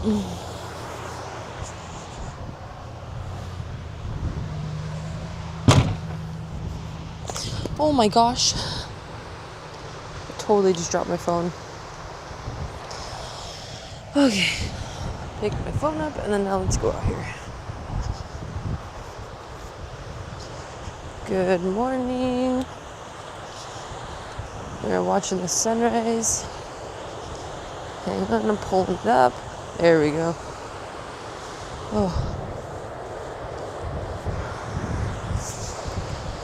Oh my gosh. I totally just dropped my phone. Okay. Pick my phone up and then now let's go out here. Good morning. We're watching the sunrise. Hang on, I'm pulling it up. There we go. Oh.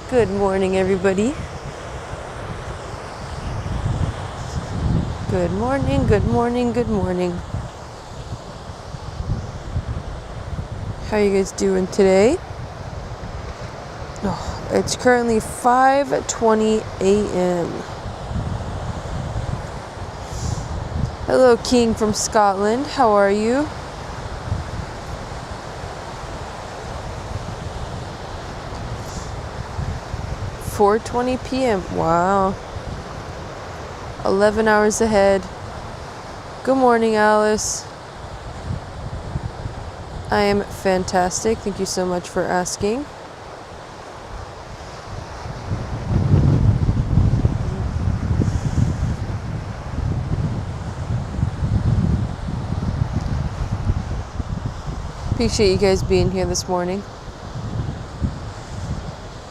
Good morning, everybody. Good morning, good morning, good morning. How you guys doing today? Oh, it's currently 5:20 a.m. Hello, King from Scotland. How are you? (4:20 p.m.) Wow. 11 hours ahead. Good morning, Alice. I am fantastic. Thank you so much for asking. Appreciate you guys being here this morning.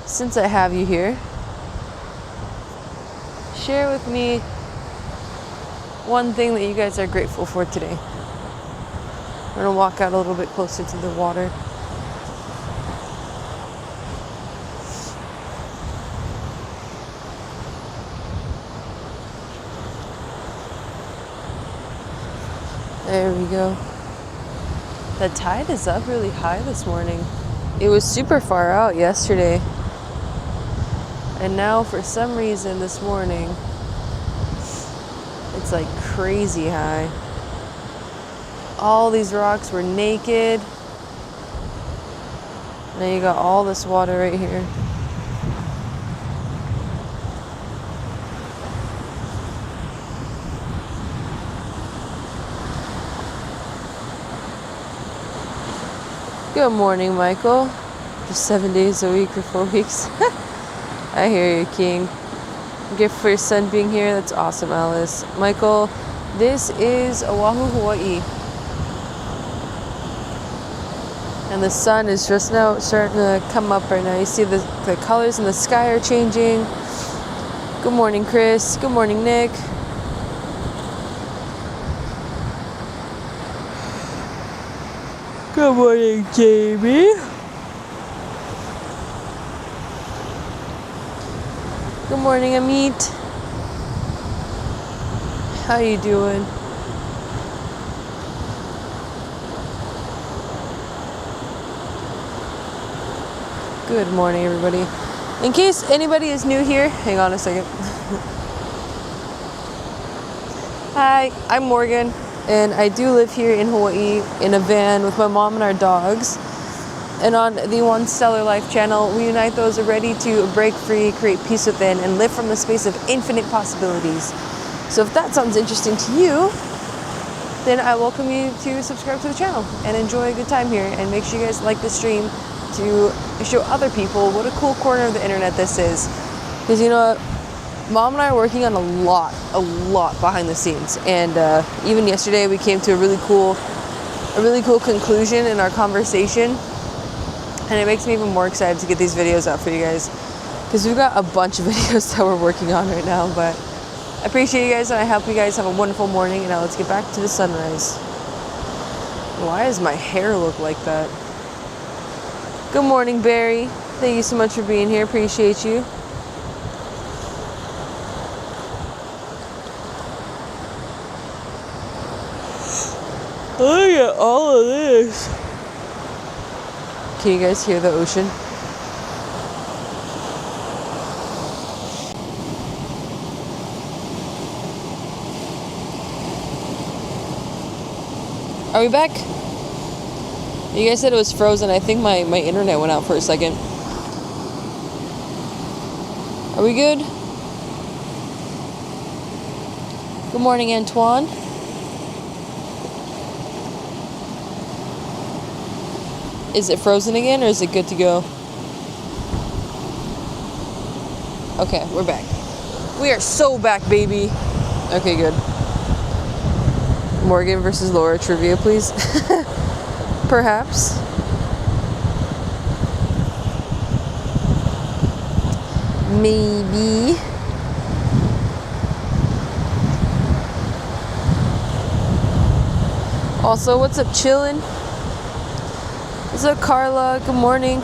Since I have you here, share with me one thing that you guys are grateful for today. I'm going to walk out a little bit closer to the water. There we go. The tide is up really high this morning. It was super far out yesterday. And now for some reason this morning, it's like crazy high. All these rocks were naked. Now you got all this water right here. Good morning, Michael. Just 7 days a week or 4 weeks. I hear you, King. Gift for your son being here. That's awesome, Alice. Michael, this is Oahu, Hawaii. And the sun is just now starting to come up right now. You see the colors in the sky are changing. Good morning, Chris. Good morning, Nick. Good morning, Jamie. Good morning, Amit. How you doing? Good morning, everybody. In case anybody is new here, hang on a second. Hi, I'm Morgan, and I do live here in Hawaii in a van with my mom and our dogs. And on the One Stellar Life channel, we unite those ready to break free, create peace within, and live from the space of infinite possibilities. So if that sounds interesting to you, then I welcome you to subscribe to the channel and enjoy a good time here. And make sure you guys like the stream to show other people what a cool corner of the internet this is. Because you know what? Mom and I are working on a lot behind the scenes. And even yesterday we came to a really cool conclusion in our conversation. And it makes me even more excited to get these videos out for you guys. Because we've got a bunch of videos that we're working on right now. But I appreciate you guys, and I hope you guys have a wonderful morning. And now let's get back to the sunrise. Why does my hair look like that? Good morning, Barry. Thank you so much for being here. Appreciate you. Look at all of this. Can you guys hear the ocean? Are we back? You guys said it was frozen. I think my internet went out for a second. Are we good? Good morning, Antoine. Is it frozen again or is it good to go? Okay, we're back. We are so back, baby. Okay, good. Morgan versus Laura trivia, please. Perhaps. Maybe. Also, what's up, chillin'? What's up, Carla? Good morning.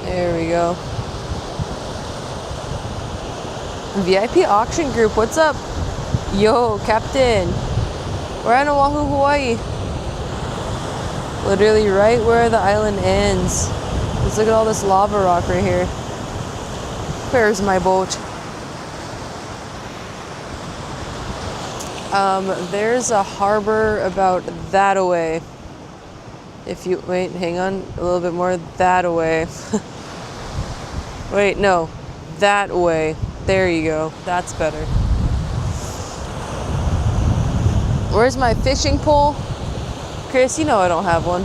There we go. VIP auction group, what's up? Yo, Captain. We're in Oahu, Hawaii. Literally right where the island ends. Let's look at all this lava rock right here. Where's my boat? There's a harbor about that away. If you, wait, hang on, a little bit more that away. Wait, no, that way. There you go, that's better. Where's my fishing pole? Chris, you know I don't have one.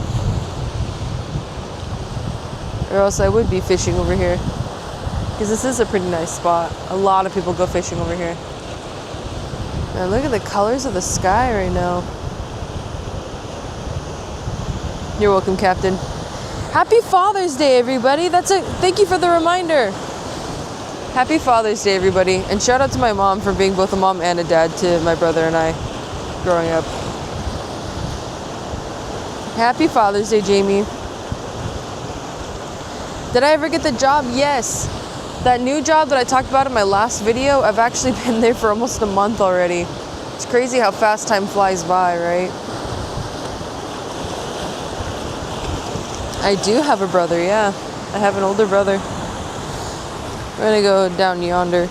Or else I would be fishing over here. Because this is a pretty nice spot. A lot of people go fishing over here. Man, look at the colors of the sky right now. You're welcome, Captain. Happy Father's Day, everybody. Thank you for the reminder. Happy Father's Day, everybody. And shout out to my mom for being both a mom and a dad to my brother and I growing up. Happy Father's Day, Jamie. Did I ever get the job? Yes. That new job that I talked about in my last video, I've actually been there for almost a month already. It's crazy how fast time flies by, right? I do have a brother, yeah. I have an older brother. We're gonna go down yonder.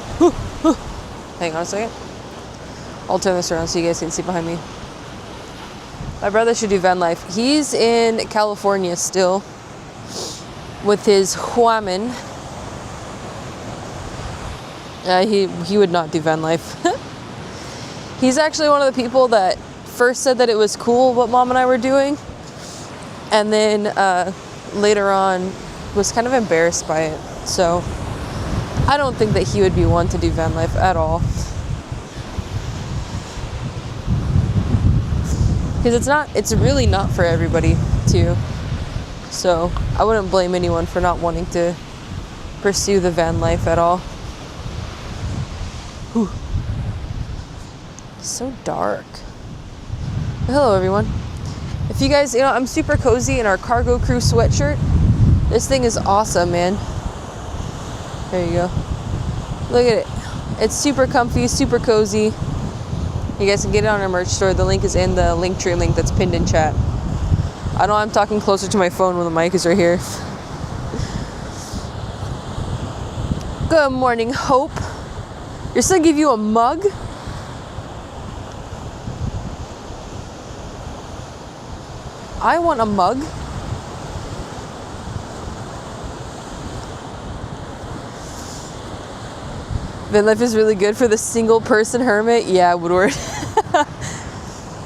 Hang on a second. I'll turn this around so you guys can see behind me. My brother should do van life. He's in California still with his woman. He would not do van life. He's actually one of the people that first said that it was cool what mom and I were doing, and then later on was kind of embarrassed by it. So I don't think that he would be one to do van life at all. Because it's really not for everybody too. So I wouldn't blame anyone for not wanting to pursue the van life at all. Whew. So dark. Hello, everyone. If you guys, I'm super cozy in our cargo crew sweatshirt. This thing is awesome, man. There you go. Look at it. It's super comfy, super cozy. You guys can get it on our merch store. The link is in the Linktree link that's pinned in chat. I know I'm talking closer to my phone when the mic is right here. Good morning, Hope. You're still give you a mug? I want a mug. Vanlife is really good for the single person hermit. Yeah, Woodward.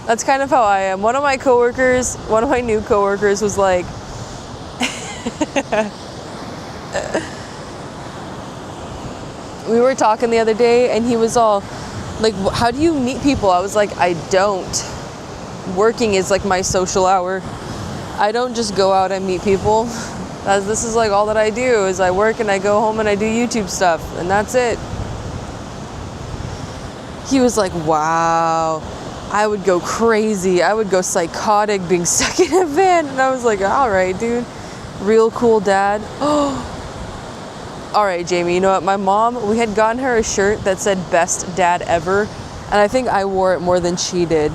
That's kind of how I am. One of my new coworkers was like, we were talking the other day and he was all like, how do you meet people? I was like, I don't. Working is like my social hour. I don't just go out and meet people. This is like all that I do is I work and I go home and I do YouTube stuff and that's it. He was like, wow, I would go crazy. I would go psychotic being stuck in a van. And I was like, all right, dude. Real cool dad. Oh, all right, Jamie, you know what? My mom, we had gotten her a shirt that said best dad ever. And I think I wore it more than she did.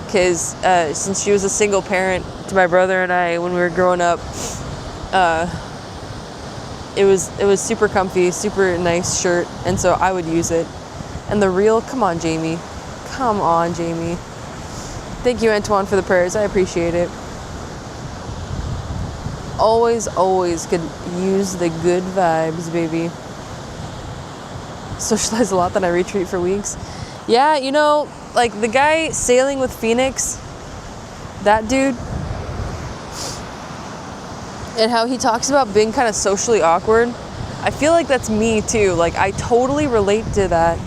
Because since she was a single parent to my brother and I when we were growing up, it was super comfy, super nice shirt. And so I would use it. And the real, come on, Jamie. Come on, Jamie. Thank you, Antoine, for the prayers. I appreciate it. Always, always could use the good vibes, baby. socialize a lot, then I retreat for weeks. Yeah, you know, like the guy sailing with Phoenix, that dude, and how he talks about being kind of socially awkward. I feel like that's me too. Like I totally relate to that.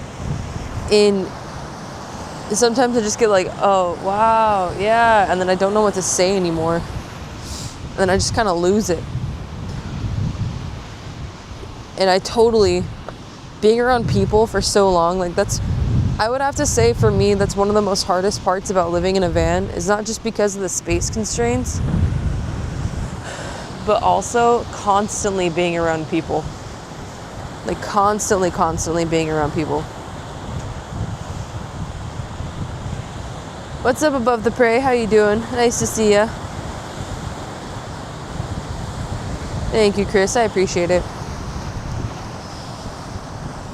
Sometimes I just get like, oh wow, yeah, and then I don't know what to say anymore. And then I just kind of lose it. And I totally, being around people for so long, like I would have to say for me, that's one of the most hardest parts about living in a van, is not just because of the space constraints, but also constantly being around people. Like constantly being around people. What's up above the prey? How you doing? Nice to see ya. Thank you, Chris. I appreciate it.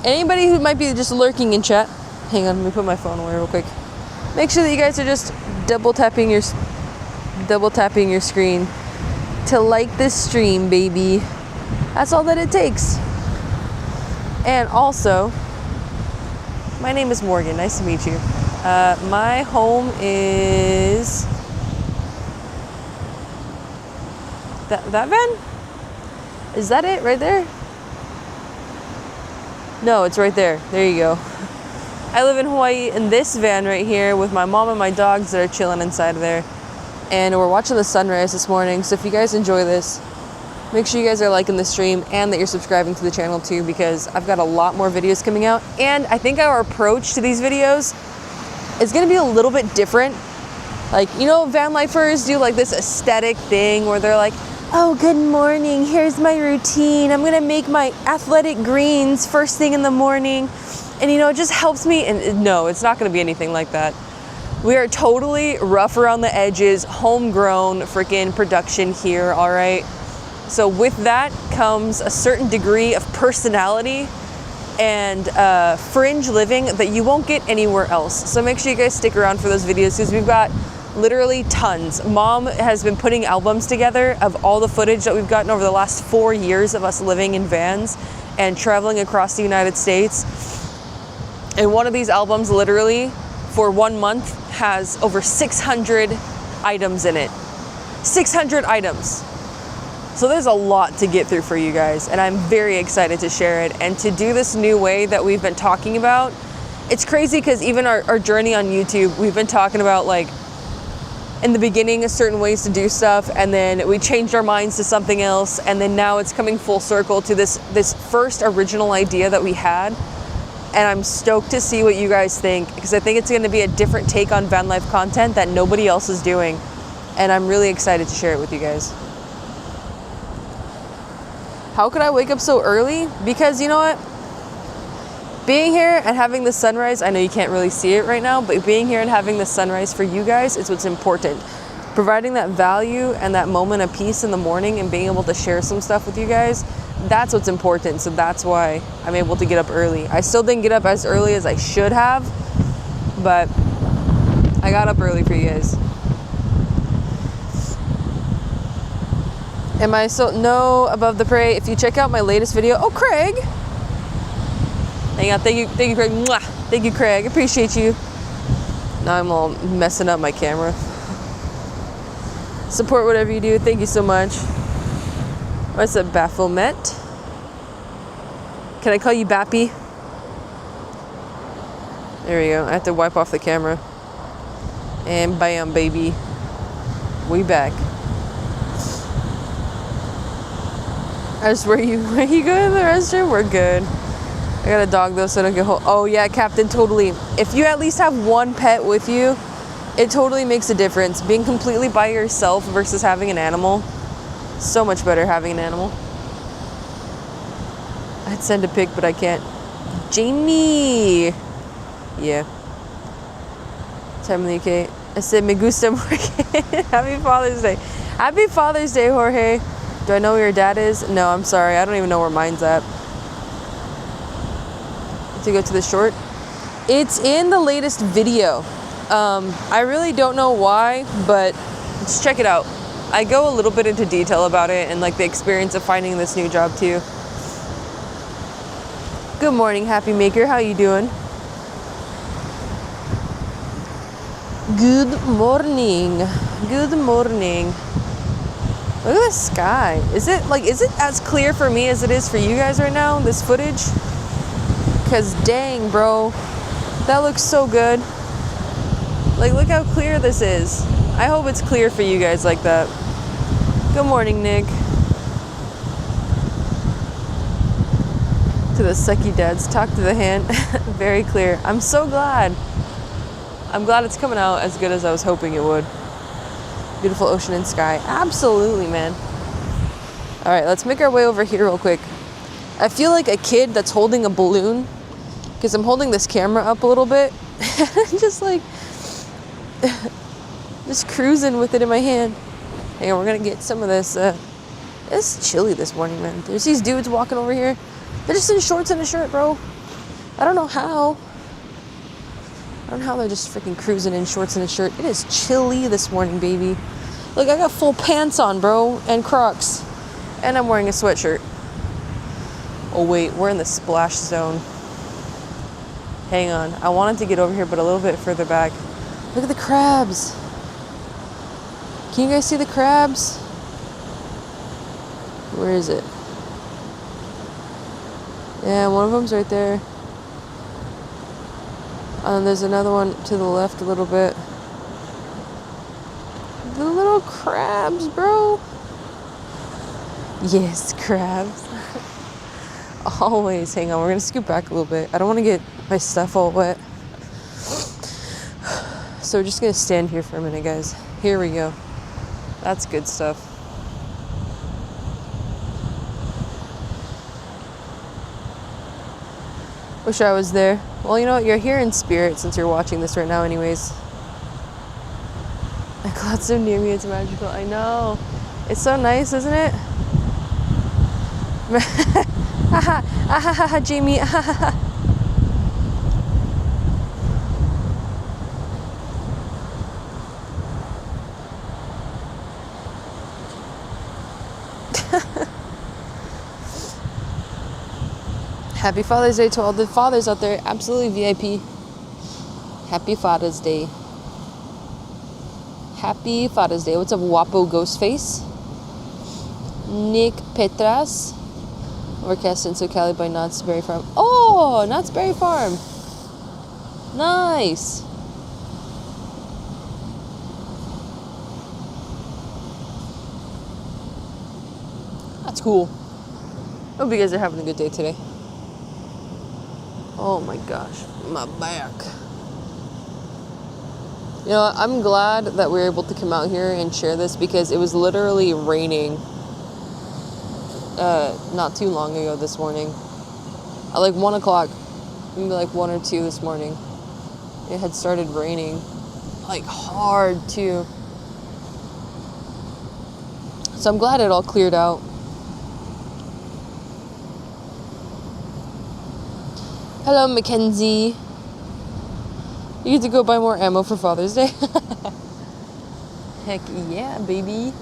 Anybody who might be just lurking in chat, hang on, let me put my phone away real quick. Make sure that you guys are just double tapping your screen to like this stream, baby. That's all that it takes. And also, my name is Morgan. Nice to meet you. My home is that van? Is that it right there? No, it's right there. There you go. I live in Hawaii in this van right here with my mom and my dogs that are chilling inside of there. And we're watching the sunrise this morning. So if you guys enjoy this, make sure you guys are liking the stream and that you're subscribing to the channel too, because I've got a lot more videos coming out. And I think our approach to these videos is going to be a little bit different. Like, you know, van lifers do like this aesthetic thing where they're like, oh, good morning, here's my routine. I'm going to make my athletic greens first thing in the morning. And, you know, it just helps me. And no, it's not going to be anything like that. We are totally rough around the edges, homegrown freaking production here, all right? So with that comes a certain degree of personality and fringe living that you won't get anywhere else. So make sure you guys stick around for those videos, because we've got literally tons. Mom has been putting albums together of all the footage that we've gotten over the last 4 years of us living in vans and traveling across the United States. And one of these albums literally for 1 month has over 600 items in it. 600 items. So there's a lot to get through for you guys, and I'm very excited to share it and to do this new way that we've been talking about. It's crazy because even our journey on YouTube, we've been talking about, like, in the beginning, certain ways to do stuff, and then we changed our minds to something else, and then now it's coming full circle to this first original idea that we had. And I'm stoked to see what you guys think, because I think it's going to be a different take on van life content that nobody else is doing, and I'm really excited to share it with you guys. How could I wake up so early? Because you know what? Being here and having the sunrise, I know you can't really see it right now, but being here and having the sunrise for you guys is what's important. Providing that value and that moment of peace in the morning and being able to share some stuff with you guys, that's what's important. So that's why I'm able to get up early. I still didn't get up as early as I should have, but I got up early for you guys. Am I so no above the prey? If you check out my latest video, oh Craig, hang on, thank you Craig, mwah. Thank you Craig, appreciate you. Now I'm all messing up my camera. Support whatever you do, thank you so much. What's up, Baphomet? Can I call you Bappy? There we go, I have to wipe off the camera. And bam, baby, we back. Where you go to the restroom? We're good. I got a dog though, so I don't get oh yeah, Captain, totally. If you at least have one pet with you, it totally makes a difference. Being completely by yourself versus having an animal, so much better having an animal. I'd send a pic, but I can't. Jamie! Yeah. Time in the UK. I said, me gusta Morgan. Happy Father's Day. Happy Father's Day, Jorge. Do I know where your dad is? No, I'm sorry. I don't even know where mine's at. To go to the short. It's in the latest video. I really don't know why, but just check it out. I go a little bit into detail about it and like the experience of finding this new job too. Good morning, Happy Maker. How you doing? Good morning. Good morning. Look at the sky. Is it as clear for me as it is for you guys right now, this footage? Because dang, bro. That looks so good. Like, look how clear this is. I hope it's clear for you guys like that. Good morning, Nick. To the sucky dads, talk to the hand. Very clear. I'm so glad. I'm glad it's coming out as good as I was hoping it would. Beautiful ocean and sky. Absolutely, man. All right, let's make our way over here real quick. I feel like a kid that's holding a balloon because I'm holding this camera up a little bit. just cruising with it in my hand. Hang on, we're gonna get some of this. It's chilly this morning, man. There's these dudes walking over here. They're just in shorts and a shirt, bro. I don't know how. They're just freaking cruising in shorts and a shirt. It is chilly this morning, baby. Look, I got full pants on, bro, and Crocs. And I'm wearing a sweatshirt. Oh, wait, we're in the splash zone. Hang on. I wanted to get over here, but a little bit further back. Look at the crabs. Can you guys see the crabs? Where is it? Yeah, one of them's right there. And there's another one to the left a little bit. The little crabs, bro. Yes, crabs. Always. Hang on, we're gonna scoot back a little bit. I don't want to get my stuff all wet. So we're just gonna stand here for a minute, guys. Here we go. That's good stuff. Wish I was there. Well, you know what? You're here in spirit since you're watching this right now anyways. A cloud so near me, it's magical. I know. It's so nice, isn't it? Jamie. Happy Father's Day to all the fathers out there. Absolutely VIP. Happy Father's Day. Happy Father's Day. What's up, Wapo Ghostface? Nick Petras. Overcast in SoCal by Knott's Berry Farm. Oh, Knott's Berry Farm. Nice. That's cool. Hope you guys are having a good day today. Oh my gosh, my back. You know, I'm glad that we were able to come out here and share this because it was literally raining not too long ago this morning. At like 1 o'clock, maybe like 1 or 2 this morning, it had started raining, like hard too. So I'm glad it all cleared out. Hello, Mackenzie. You get to go buy more ammo for Father's Day. Heck yeah, baby.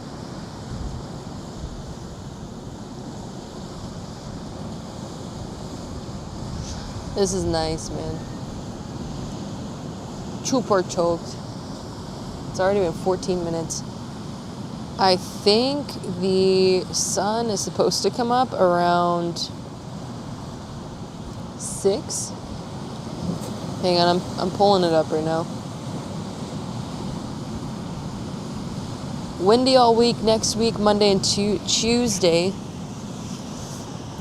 This is nice, man. Super choked. It's already been 14 minutes. I think the sun is supposed to come up around 6. Hang on, I'm pulling it up right now. Windy all week. Next week, Monday and Tuesday,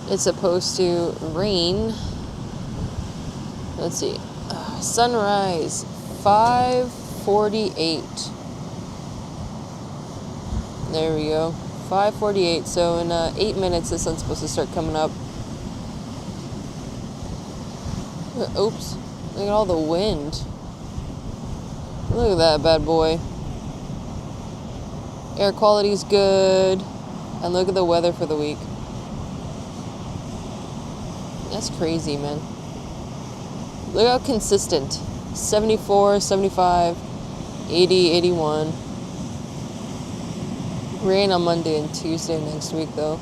it's supposed to rain. Let's see. Sunrise, 5:48. There we go. 5:48. So in 8 minutes, the sun's supposed to start coming up. Oops. Look at all the wind. Look at that bad boy. Air quality's good. And look at the weather for the week. That's crazy, man. Look how consistent. 74, 75, 80, 81. Rain on Monday and Tuesday next week, though.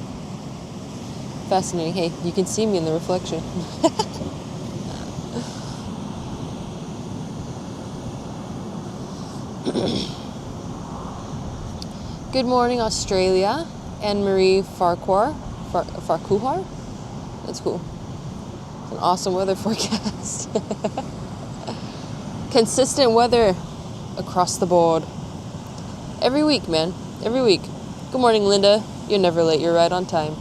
Fascinating. Hey, you can see me in the reflection. Good morning, Australia. Anne-Marie Farquhar. Farquhar? That's cool. It's an awesome weather forecast. Consistent weather across the board. Every week, man. Every week. Good morning, Linda. You're never late. You're right on time.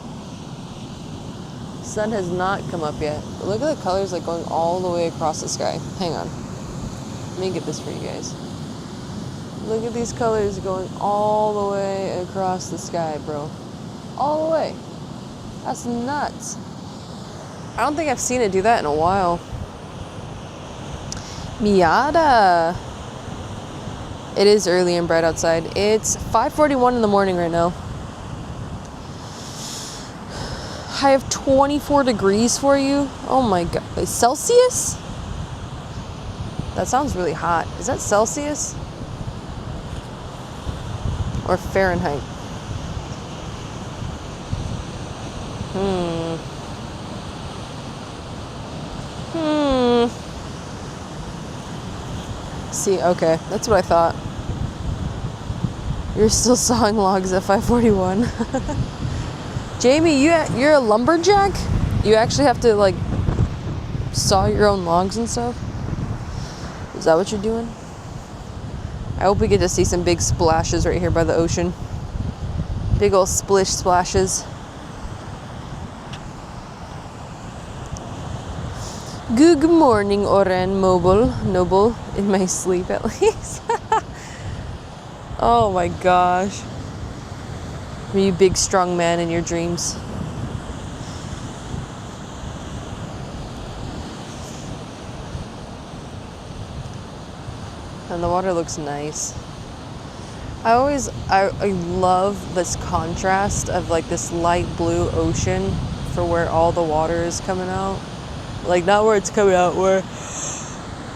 Sun has not come up yet. But look at the colors like going all the way across the sky. Hang on. Let me get this for you guys. Look at these colors going all the way across the sky, bro. All the way. That's nuts. I don't think I've seen it do that in a while. Miata. It is early and bright outside. It's 5:41 in the morning right now. I have 24 degrees for you. Oh my God. Celsius? That sounds really hot. Is that Celsius? Or Fahrenheit? See, okay, that's what I thought. You're still sawing logs at 5:41. Jamie, you're a lumberjack? You actually have to like saw your own logs and stuff? Is that what you're doing? I hope we get to see some big splashes right here by the ocean. Big old splish splashes. Good morning, Oren Noble, in my sleep at least. Oh my gosh. Are you big strong man in your dreams? And the water looks nice. I love this contrast of like this light blue ocean for where all the water is coming out. Like not where it's coming out, where,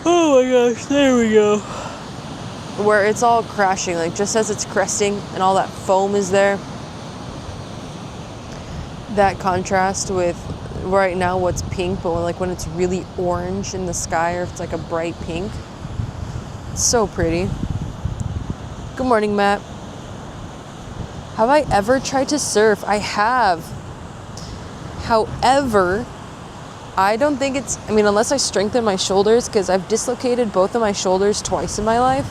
oh my gosh, there we go. Where it's all crashing, like just as it's cresting and all that foam is there. That contrast with right now what's pink, but like when it's really orange in the sky or if it's like a bright pink. It's so pretty. Good morning, Matt. Have I ever tried to surf? I have. However, I don't think unless I strengthen my shoulders, because I've dislocated both of my shoulders twice in my life,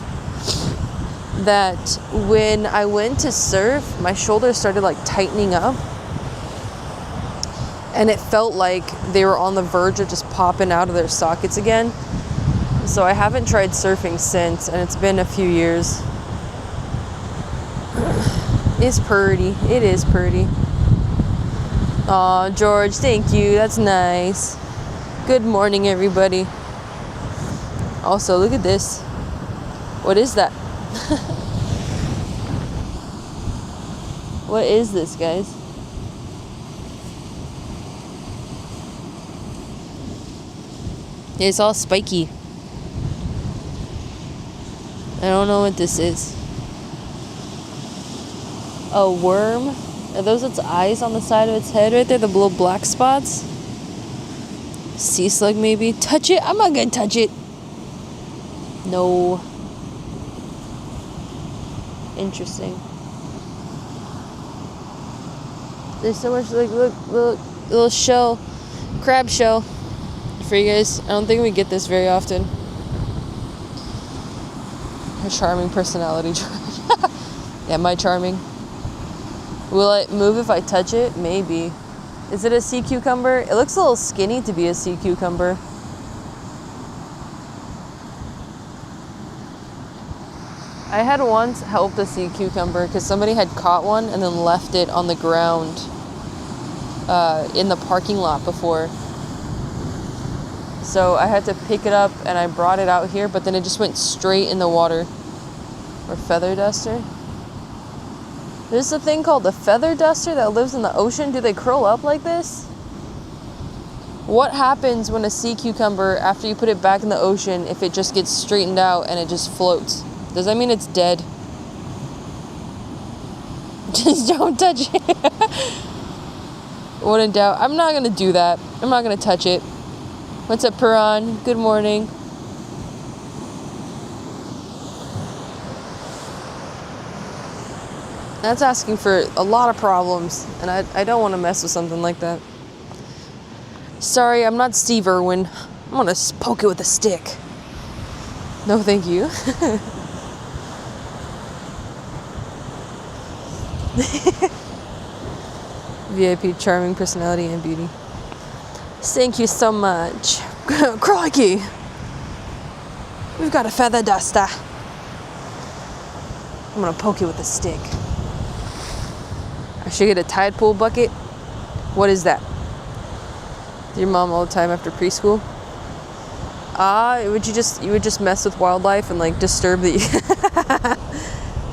that when I went to surf, my shoulders started like tightening up. And it felt like they were on the verge of just popping out of their sockets again. So I haven't tried surfing since, and it's been a few years. It's pretty. It is pretty. Aw, George, thank you. That's nice. Good morning, everybody. Also, look at this. What is that? What is this, guys? It's all spiky. I don't know what this is. A worm? Are those its eyes on the side of its head right there? The little black spots? Sea slug maybe? Touch it? I'm not gonna touch it. No. Interesting. There's so much like look little shell, crab shell for you guys. I don't think we get this very often. Her charming personality. Am I charming? Will it move if I touch it? Maybe. Is it a sea cucumber? It looks a little skinny to be a sea cucumber. I had once helped a sea cucumber because somebody had caught one and then left it on the ground in the parking lot before. So I had to pick it up and I brought it out here, but then it just went straight in the water. Or feather duster. There's a thing called the feather duster that lives in the ocean. Do they curl up like this? What happens when a sea cucumber, after you put it back in the ocean, if it just gets straightened out and it just floats? Does that mean it's dead? Just don't touch it. When in doubt, I'm not gonna do that. I'm not gonna touch it. What's up, Piran? Good morning. That's asking for a lot of problems, and I don't want to mess with something like that. Sorry, I'm not Steve Irwin. I'm gonna poke it with a stick. No, thank you. VIP, charming personality and beauty. Thank you so much. Crikey! We've got a feather duster. I'm gonna poke it with a stick. I should get a Tide Pool bucket. What is that? Your mom all the time after preschool? You would just mess with wildlife and like disturb the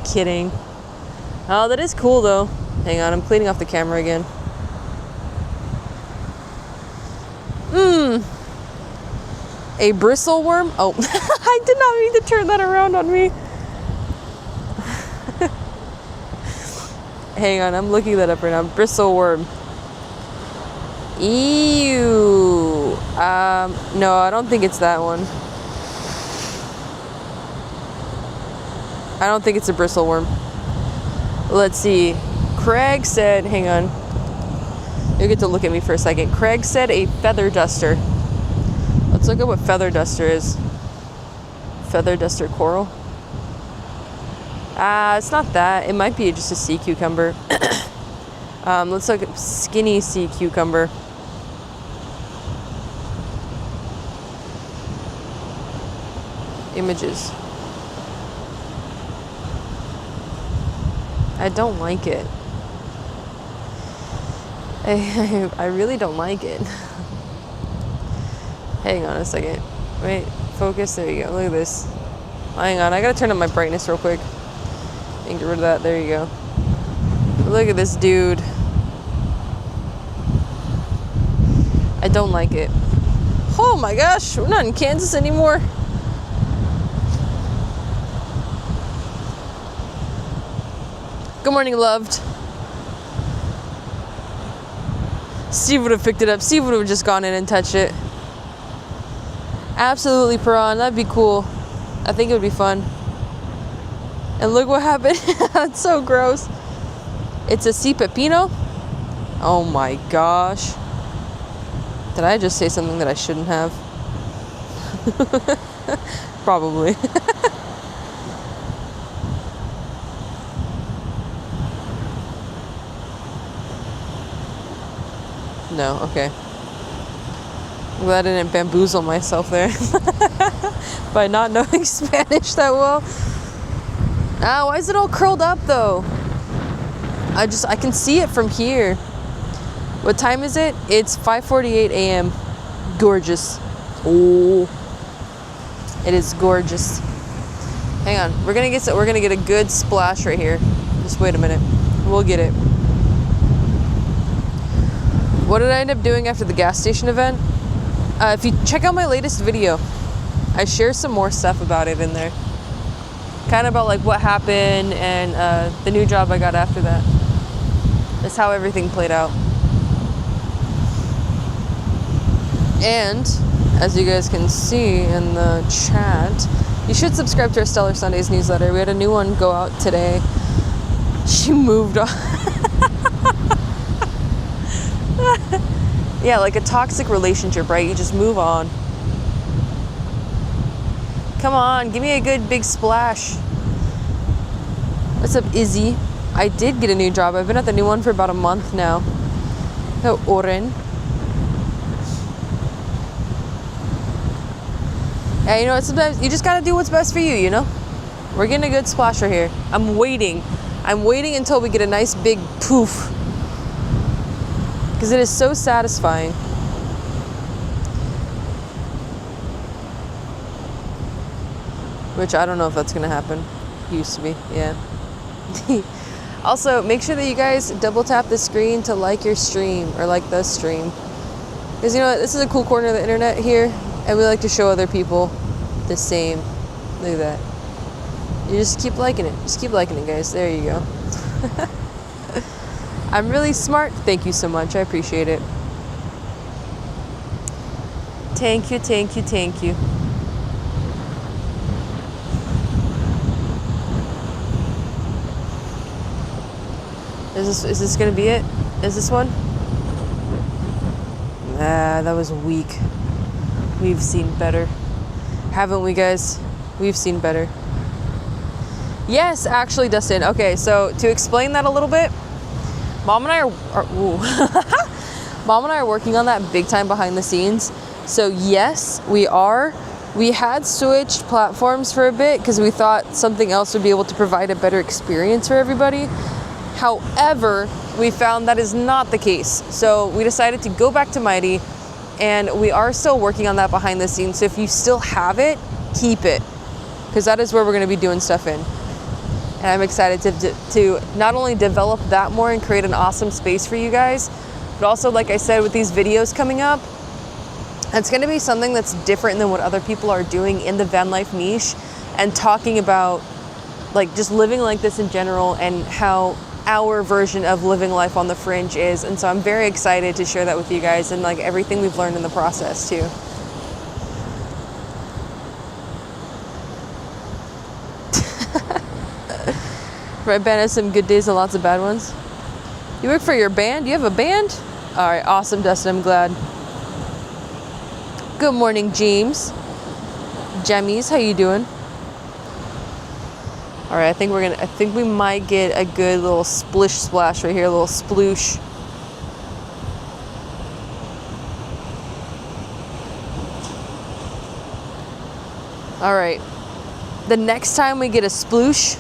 kidding. Oh, that is cool though. Hang on, I'm cleaning off the camera again. A bristle worm? Oh, I did not mean to turn that around on me. Hang on, I'm looking that up right now. Bristle worm. Ew. No, I don't think it's that one. I don't think it's a bristle worm. Let's see. Craig said, hang on. You get to look at me for a second. Craig said a feather duster. Let's look at what feather duster is. Feather duster coral. It's not that. It might be just a sea cucumber. Let's look at skinny sea cucumber. Images. I don't like it. I really don't like it. Hang on a second. Wait, focus. There you go. Look at this. Hang on. I gotta turn up my brightness real quick. And get rid of that. There you go. Look at this dude. I don't like it. Oh my gosh. We're not in Kansas anymore. Good morning, loved. Steve would have picked it up. Steve would have just gone in and touched it. Absolutely, Piran. That'd be cool. I think it would be fun. And look what happened. That's so gross. It's a sea pepino? Oh my gosh. Did I just say something that I shouldn't have? Probably. No, okay. I'm glad I didn't bamboozle myself there by not knowing Spanish that well. Why is it all curled up though? I can see it from here. What time is it? It's 5:48 a.m. Gorgeous. Oh, it is gorgeous. Hang on, we're gonna get a good splash right here. Just wait a minute, we'll get it. What did I end up doing after the gas station event? If you check out my latest video, I share some more stuff about it in there. Kind of about like what happened and the new job I got after that. That's how everything played out. And as you guys can see in the chat, you should subscribe to our Stellar Sundays newsletter. We had a new one go out today. She moved on. Yeah, like a toxic relationship, right? You just move on. Come on, give me a good big splash. What's up, Izzy? I did get a new job. I've been at the new one for about a month now. Oh, Oren. Yeah, you know what? Sometimes you just gotta do what's best for you, you know? We're getting a good splash right here. I'm waiting until we get a nice big poof. Because it is so satisfying. Which I don't know if that's going to happen. Used to be, yeah. Also, make sure that you guys double tap the screen to like your stream, or like the stream. Because you know what, this is a cool corner of the internet here, and we like to show other people the same. Look at that. You just keep liking it. Just keep liking it, guys. There you go. I'm really smart. Thank you so much. I appreciate it. Thank you, thank you, thank you. Is this gonna be it? Is this one? Ah, that was weak. We've seen better. Haven't we, guys? We've seen better. Yes, actually, Dustin. Okay, so to explain that a little bit, Mom and I Mom and I are working on that big time behind the scenes. So yes, we are. We had switched platforms for a bit because we thought something else would be able to provide a better experience for everybody. However, we found that is not the case. So we decided to go back to Mighty, and we are still working on that behind the scenes. So if you still have it, keep it, because that is where we're going to be doing stuff in. And I'm excited to not only develop that more and create an awesome space for you guys, but also, like I said, with these videos coming up, it's going to be something that's different than what other people are doing in the van life niche, and talking about like just living like this in general and how our version of living life on the fringe is. And so I'm very excited to share that with you guys and like everything we've learned in the process too. Red Band has some good days and lots of bad ones. You work for your band? You have a band? All right, awesome, Dustin. I'm glad. Good morning, James. Jammies, how you doing? All right, I think we might get a good little splish splash right here, a little sploosh. All right, the next time we get a sploosh,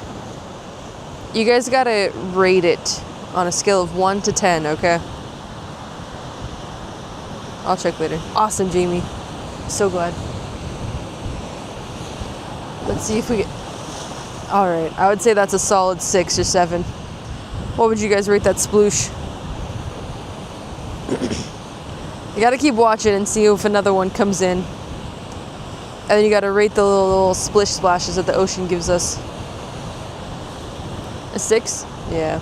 you guys gotta rate it on a scale of 1 to 10, okay? I'll check later. Awesome, Jamie. So glad. Let's see if we get... All right, I would say that's a solid 6 or 7. What would you guys rate that sploosh? You gotta keep watching and see if another one comes in. And then you gotta rate the little splish splashes that the ocean gives us. A 6? Yeah.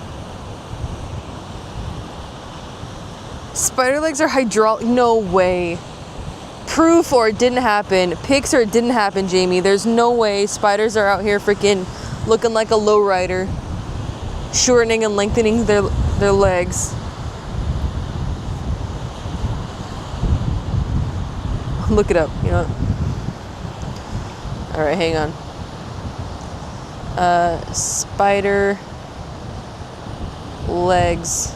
Spider legs are hydraulic? No way. Proof or it didn't happen. Pics or it didn't happen, Jamie. There's no way spiders are out here freaking looking like a lowrider, shortening and lengthening their legs. Look it up, you know. All right, hang on. Spider legs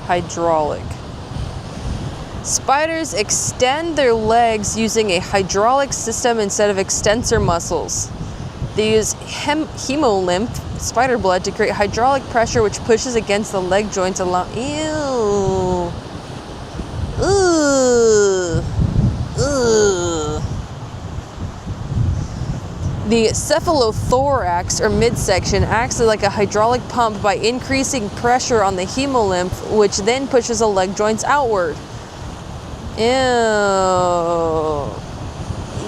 hydraulic. Spiders extend their legs using a hydraulic system instead of extensor muscles. They use hemolymph, spider blood, to create hydraulic pressure which pushes against the leg joints. Ew. Ugh. Ugh. The cephalothorax, or midsection, acts like a hydraulic pump by increasing pressure on the hemolymph, which then pushes the leg joints outward. Ew.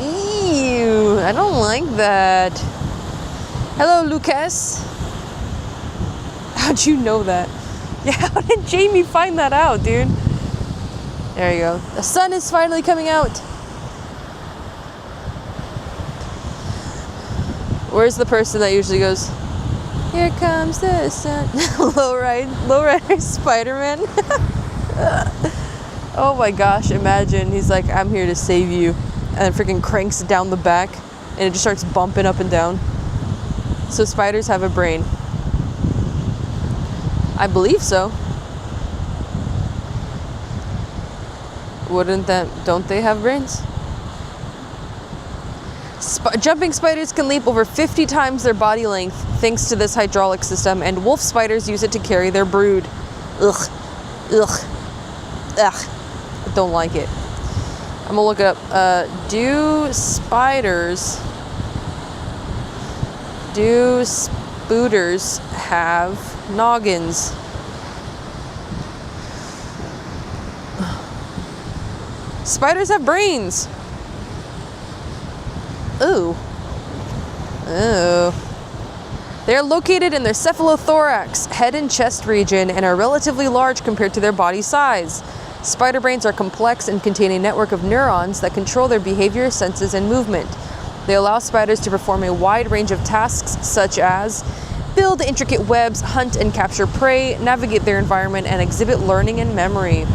Ew. I don't like that. Hello, Lucas. How'd you know that? Yeah, how did Jamie find that out, dude? There you go. The sun is finally coming out. Where's the person that usually goes, "Here comes the sun"? Lowrider Spider-Man. Oh my gosh, imagine he's like, "I'm here to save you," and freaking cranks down the back and it just starts bumping up and down. So spiders have a brain. I believe so. Don't they have brains? Jumping spiders can leap over 50 times their body length thanks to this hydraulic system, and wolf spiders use it to carry their brood. Ugh. Ugh. Ugh. I don't like it. I'm gonna look it up. Do spooters have noggins? Spiders have brains. Ooh. Oh. They are located in their cephalothorax, head and chest region, and are relatively large compared to their body size. Spider brains are complex and contain a network of neurons that control their behavior, senses, and movement. They allow spiders to perform a wide range of tasks such as build intricate webs, hunt and capture prey, navigate their environment, and exhibit learning and memory.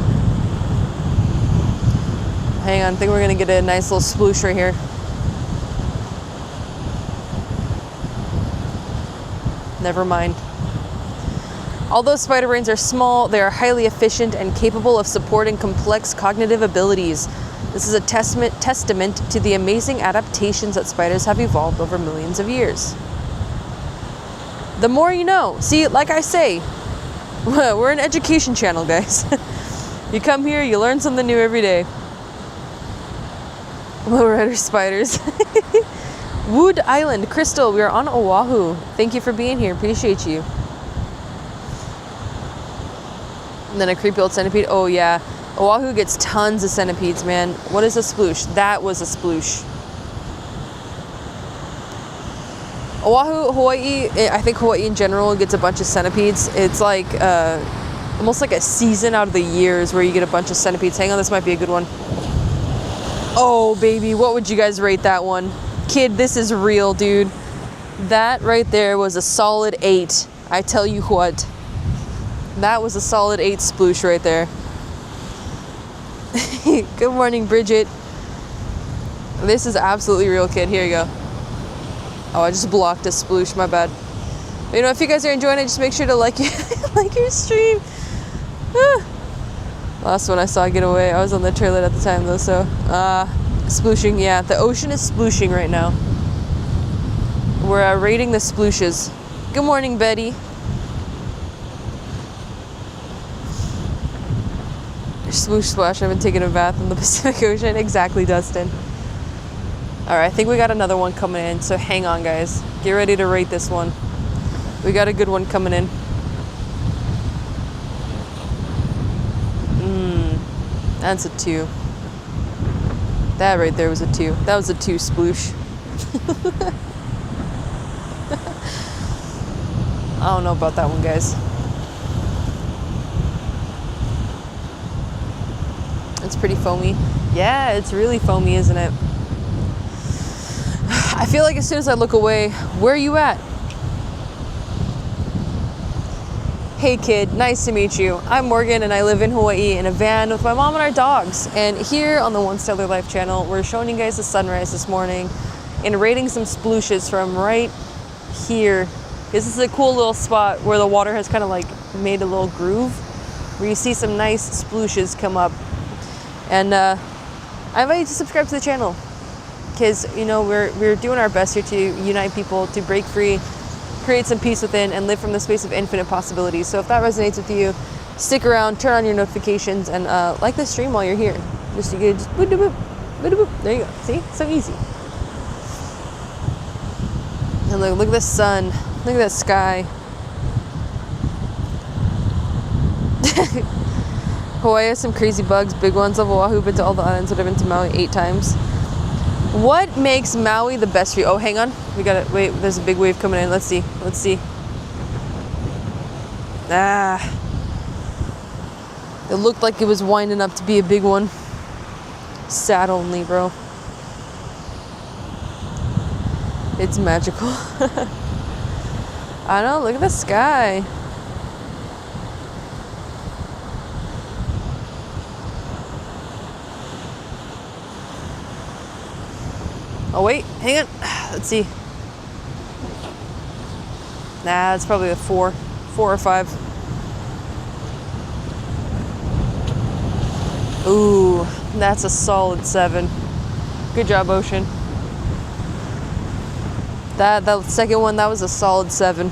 Hang on, I think we're gonna get a nice little sploosh right here. Never mind. Although spider brains are small, they are highly efficient and capable of supporting complex cognitive abilities. This is a testament to the amazing adaptations that spiders have evolved over millions of years. The more you know. See, like I say, we're an education channel, guys. You come here, you learn something new every day. Lowrider spiders. Wood Island, Crystal, we are on Oahu. Thank you for being here, appreciate you. And then a creepy old centipede. Oh yeah, Oahu gets tons of centipedes, man. What is a sploosh? That was a sploosh. Oahu, Hawaii, I think Hawaii in general gets a bunch of centipedes. It's like almost like a season out of the years where you get a bunch of centipedes. Hang on, this might be a good one. Oh baby, what would you guys rate that one? Kid, this is real, dude. That right there was a solid 8. I tell you what. That was a solid 8 sploosh right there. Good morning, Bridget. This is absolutely real, kid. Here you go. Oh, I just blocked a sploosh, my bad. But, you know, if you guys are enjoying it, just make sure to like your stream. Last one I saw get away. I was on the toilet at the time though, so splooshing, yeah. The ocean is splooshing right now. We're rating the splooshes. Good morning, Betty. Sploosh splash, I've been taking a bath in the Pacific Ocean. Exactly, Dustin. Alright, I think we got another one coming in, so hang on, guys. Get ready to rate this one. We got a good one coming in. That's a 2. That right there was a 2. That was a 2 sploosh. I don't know about that one, guys. It's pretty foamy. Yeah, it's really foamy, isn't it? I feel like as soon as I look away, where are you at? Hey kid, nice to meet you. I'm Morgan and I live in Hawaii in a van with my mom and our dogs. And here on the One Stellar Life channel, we're showing you guys the sunrise this morning and rating some splooshes from right here. This is a cool little spot where the water has kind of like made a little groove where you see some nice splooshes come up. And I invite you to subscribe to the channel because, you know, we're doing our best here to unite people, to break free, create some peace within, and live from the space of infinite possibilities. So if that resonates with you, stick around, turn on your notifications, and like the stream while you're here. Just you just boop, boop, boop, boop. There you go. See, so easy. And look at the sun. Look at that sky. Hawaii has some crazy bugs, big ones of Oahu, been to all the islands, but I've been to Maui 8 times. What makes Maui the best for you? Oh, hang on. We got to wait. There's a big wave coming in. Let's see. Let's see. Ah. It looked like it was winding up to be a big one. Sad only, bro. It's magical. I know. Look at the sky. Oh wait, hang on. Let's see. Nah, it's probably a 4 or 5. Ooh, that's a solid 7. Good job, Ocean. That second one, that was a solid 7.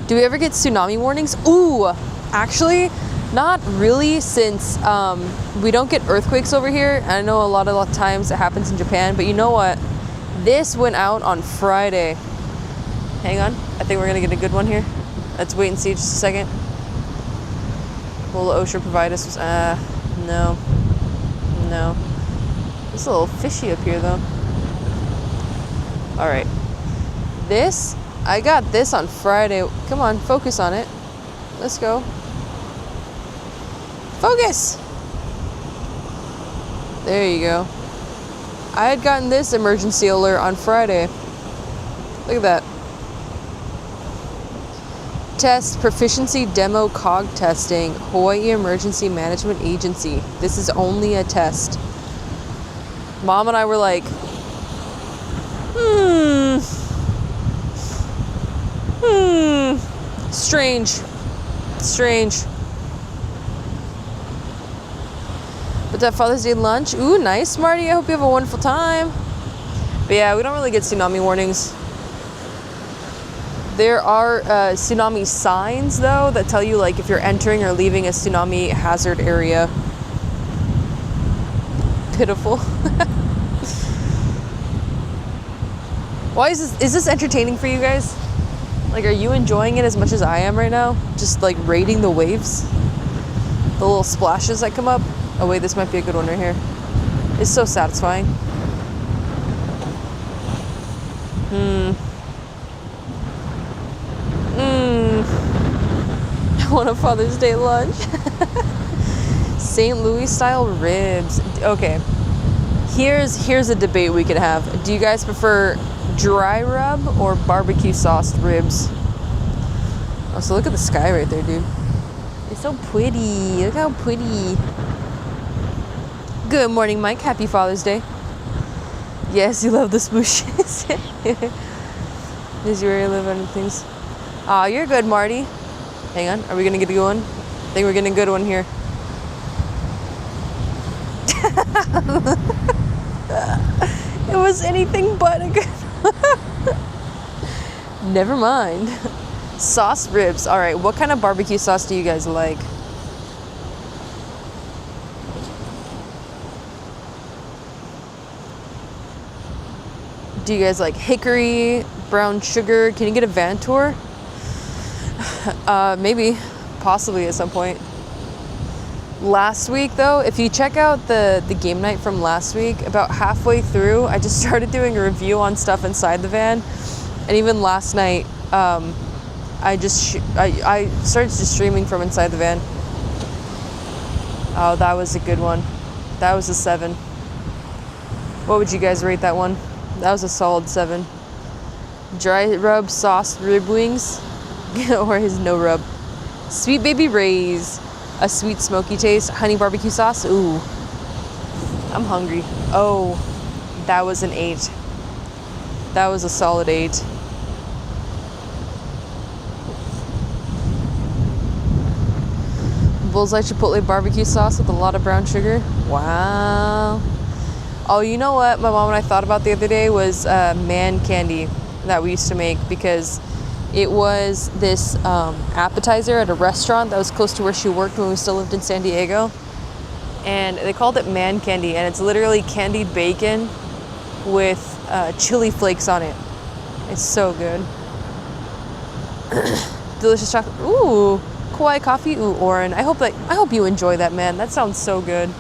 Do we ever get tsunami warnings? Ooh, actually, not really, since we don't get earthquakes over here. I know a lot of times it happens in Japan, but you know what? This went out on Friday. Hang on, I think we're gonna get a good one here. Let's wait and see just a second. Will the ocean provide us? No. It's a little fishy up here though. All right, This, I got this on Friday. Come on, focus on it. Let's go. Focus! There you go. I had gotten this emergency alert on Friday. Look at that. Test proficiency demo cog testing, Hawaii Emergency Management Agency. This is only a test. Mom and I were like, strange. But that Father's Day lunch, ooh, nice, Marty. I hope you have a wonderful time. But yeah, we don't really get tsunami warnings. There are tsunami signs, though, that tell you, like, if you're entering or leaving a tsunami hazard area. Pitiful. Why is this entertaining for you guys? Like, are you enjoying it as much as I am right now? Just, like, rating the waves? The little splashes that come up? Oh, wait, this might be a good one right here. It's so satisfying. I want a Father's Day lunch. St. Louis style ribs. Okay. Here's a debate we could have. Do you guys prefer dry rub or barbecue sauced ribs? Oh, so look at the sky right there, dude. It's so pretty. Look how pretty. Good morning, Mike. Happy Father's Day. Yes, you love the Splooshes. This is where you live on things. Aw, you're good, Marty. Hang on. Are we gonna get a good one? I think we're getting a good one here. It was anything but a good one. Never mind. Sauce ribs. All right. What kind of barbecue sauce do you guys like? Do you guys like hickory, brown sugar? Can you get a van tour? Maybe, possibly at some point. Last week, though, if you check out the game night from last week, about halfway through, I just started doing a review on stuff inside the van. And even last night, I started just streaming from inside the van. Oh, that was a good one. That was a 7. What would you guys rate that one? That was a solid 7. Dry rub sauce rib wings or his no rub. Sweet Baby Ray's, a sweet smoky taste. Honey barbecue sauce. Ooh, I'm hungry. Oh, that was an 8. That was a solid 8. Bullseye chipotle barbecue sauce with a lot of brown sugar. Wow. Oh, you know what my mom and I thought about the other day was man candy that we used to make, because it was this appetizer at a restaurant that was close to where she worked when we still lived in San Diego. And they called it man candy, and it's literally candied bacon with chili flakes on it. It's so good. Delicious chocolate. Ooh, Kauai coffee. Ooh, Oren. I hope you enjoy that, man. That sounds so good.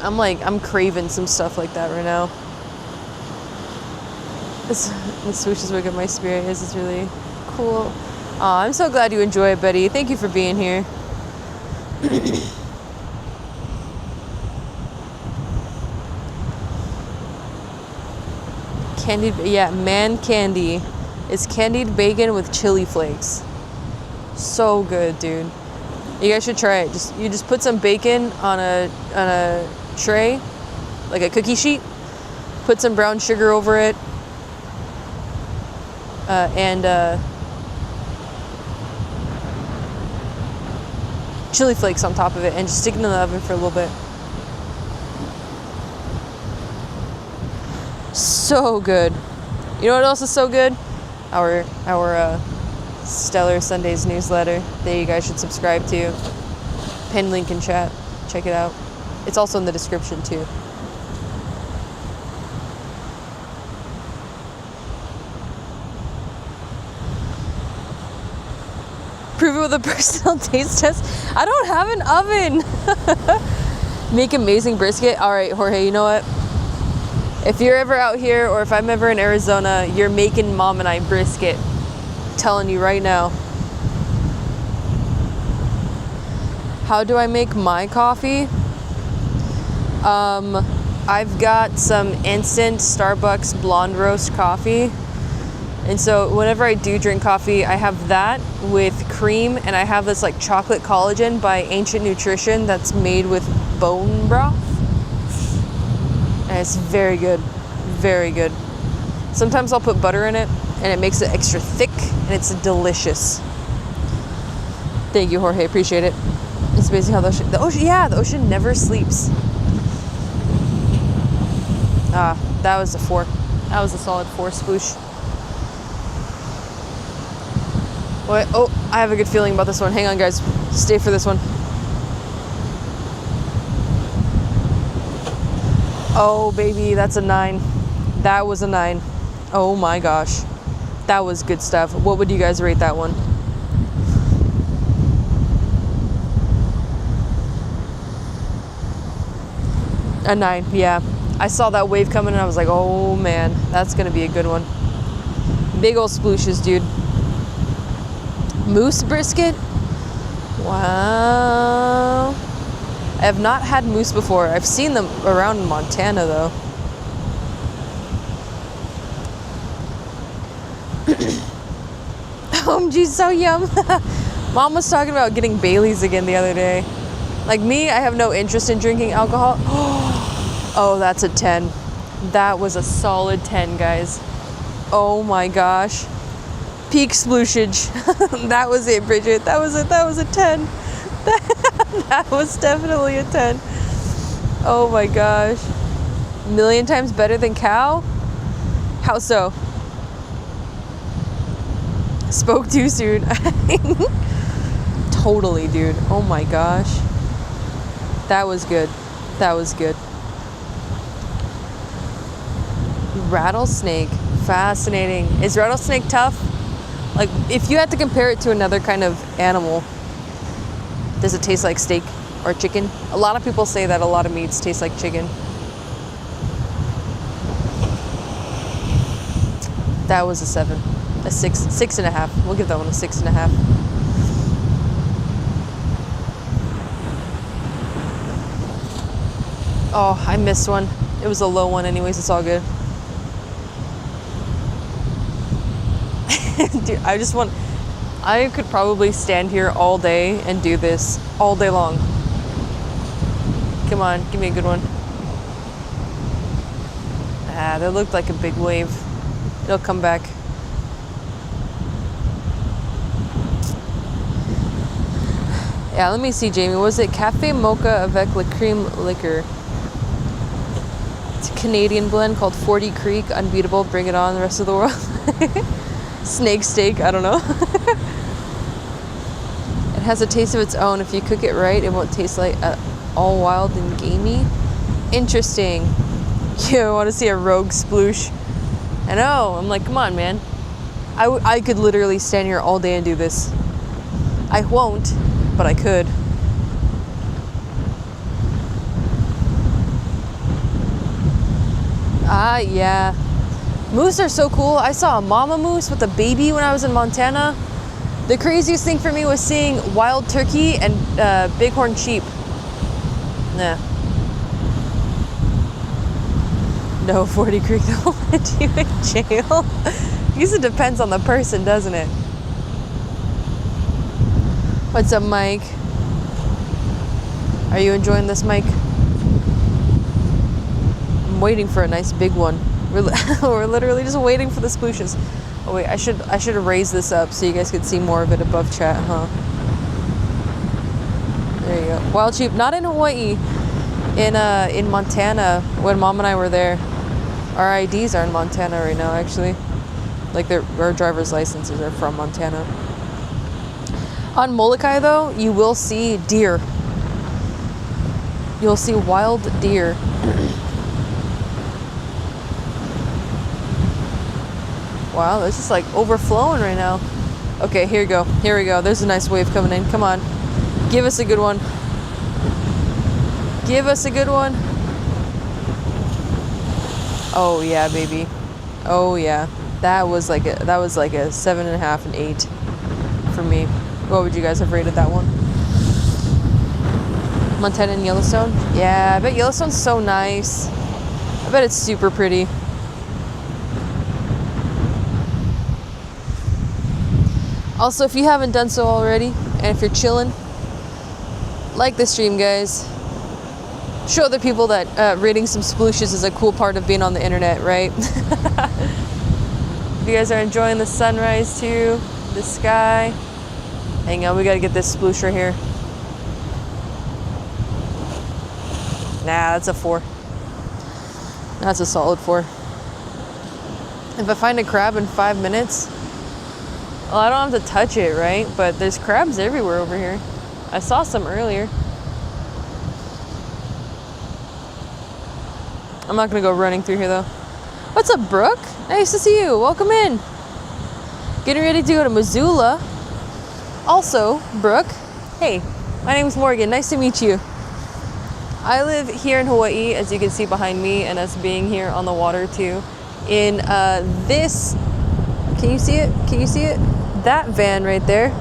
I'm craving some stuff like that right now. This Sploosh is what got my spirit. This is really cool. Aw, I'm so glad you enjoy it, Betty. Thank you for being here. Man candy. It's candied bacon with chili flakes. So good, dude. You guys should try it. You just put some bacon on a tray, like a cookie sheet. Put some brown sugar over it, and chili flakes on top of it, and just stick it in the oven for a little bit. So good. You know what else is so good? Our Stellar Sundays newsletter that you guys should subscribe to. Pin link in chat. Check it out. It's also in the description too. Prove it with a personal taste test. I don't have an oven. Make amazing brisket. All right, Jorge, you know what? If you're ever out here, or if I'm ever in Arizona, you're making Mom and I brisket. I'm telling you right now. How do I make my coffee? I've got some instant Starbucks blonde roast coffee. And so whenever I do drink coffee, I have that with cream, and I have this like chocolate collagen by Ancient Nutrition that's made with bone broth. And it's very good, very good. Sometimes I'll put butter in it, and it makes it extra thick, and it's delicious. Thank you, Jorge, appreciate it. It's amazing how the ocean never sleeps. That was a 4. That was a solid 4, Sploosh. What? Oh, I have a good feeling about this one. Hang on, guys. Stay for this one. Oh, baby, that's a 9. That was a 9. Oh my gosh. That was good stuff. What would you guys rate that one? A 9, yeah. I saw that wave coming and I was like, oh man, that's gonna be a good one. Big old splooshes, dude. Moose brisket? Wow. I have not had moose before. I've seen them around in Montana though. OMG, so yum. Mom was talking about getting Bailey's again the other day. Like me, I have no interest in drinking alcohol. Oh, that's a 10. That was a solid 10, guys. Oh my gosh. Peak splooshage. That was it, Bridget. That was it. That was a 10. That was definitely a 10. Oh my gosh. A million times better than cow? How so? Spoke too soon. Totally, dude. Oh my gosh. That was good. That was good. Rattlesnake. Fascinating. Is rattlesnake tough? Like, if you had to compare it to another kind of animal, does it taste like steak or chicken? A lot of people say that a lot of meats taste like chicken. That was a 7. A 6.5. We'll give that one a 6.5. Oh, I missed one. It was a low one anyways, it's all good. Dude, I could probably stand here all day and do this all day long. Come on, give me a good one. That looked like a big wave. It'll come back. Yeah, let me see, Jamie. Was it Cafe Mocha avec la crème liqueur? It's a Canadian blend called 40 Creek. Unbeatable. Bring it on, the rest of the world. Snake steak, I don't know. It has a taste of its own. If you cook it right, it won't taste like all wild and gamey. Interesting. You want to see a rogue sploosh? I know. I'm like, come on, man. I could literally stand here all day and do this. I won't, but I could. Yeah. Moose are so cool. I saw a mama moose with a baby when I was in Montana. The craziest thing for me was seeing wild turkey and bighorn sheep. Nah. No, 40 Creek, they'll let you in jail. I guess it depends on the person, doesn't it? What's up, Mike? Are you enjoying this, Mike? I'm waiting for a nice big one. We're literally just waiting for the splooshes. Oh wait, I should have raised this up so you guys could see more of it above chat, huh? There you go. Wild sheep, not in Hawaii. In Montana, when Mom and I were there. Our IDs are in Montana right now, actually. Like our driver's licenses are from Montana. On Molokai, though, you will see deer. You'll see wild deer. Wow, this is like overflowing right now. Okay, here we go. Here we go. There's a nice wave coming in. Come on. Give us a good one. Give us a good one. Oh yeah, baby. Oh yeah. That was like a 7.5 and 8 for me. What would you guys have rated that one? Montana and Yellowstone? Yeah, I bet Yellowstone's so nice. I bet it's super pretty. Also, if you haven't done so already, and if you're chilling, like the stream, guys. Show other people that rating some splooshes is a cool part of being on the internet, right? If you guys are enjoying the sunrise too, the sky. Hang on, we gotta get this sploosh right here. Nah, that's a 4. That's a solid 4. If I find a crab in 5 minutes, well, I don't have to touch it, right? But there's crabs everywhere over here. I saw some earlier. I'm not gonna go running through here though. What's up, Brooke? Nice to see you. Welcome in. Getting ready to go to Missoula. Also, Brooke, hey, my name's Morgan. Nice to meet you. I live here in Hawaii, as you can see behind me, and us being here on the water too. In this, can you see it? Can you see it? That van right there,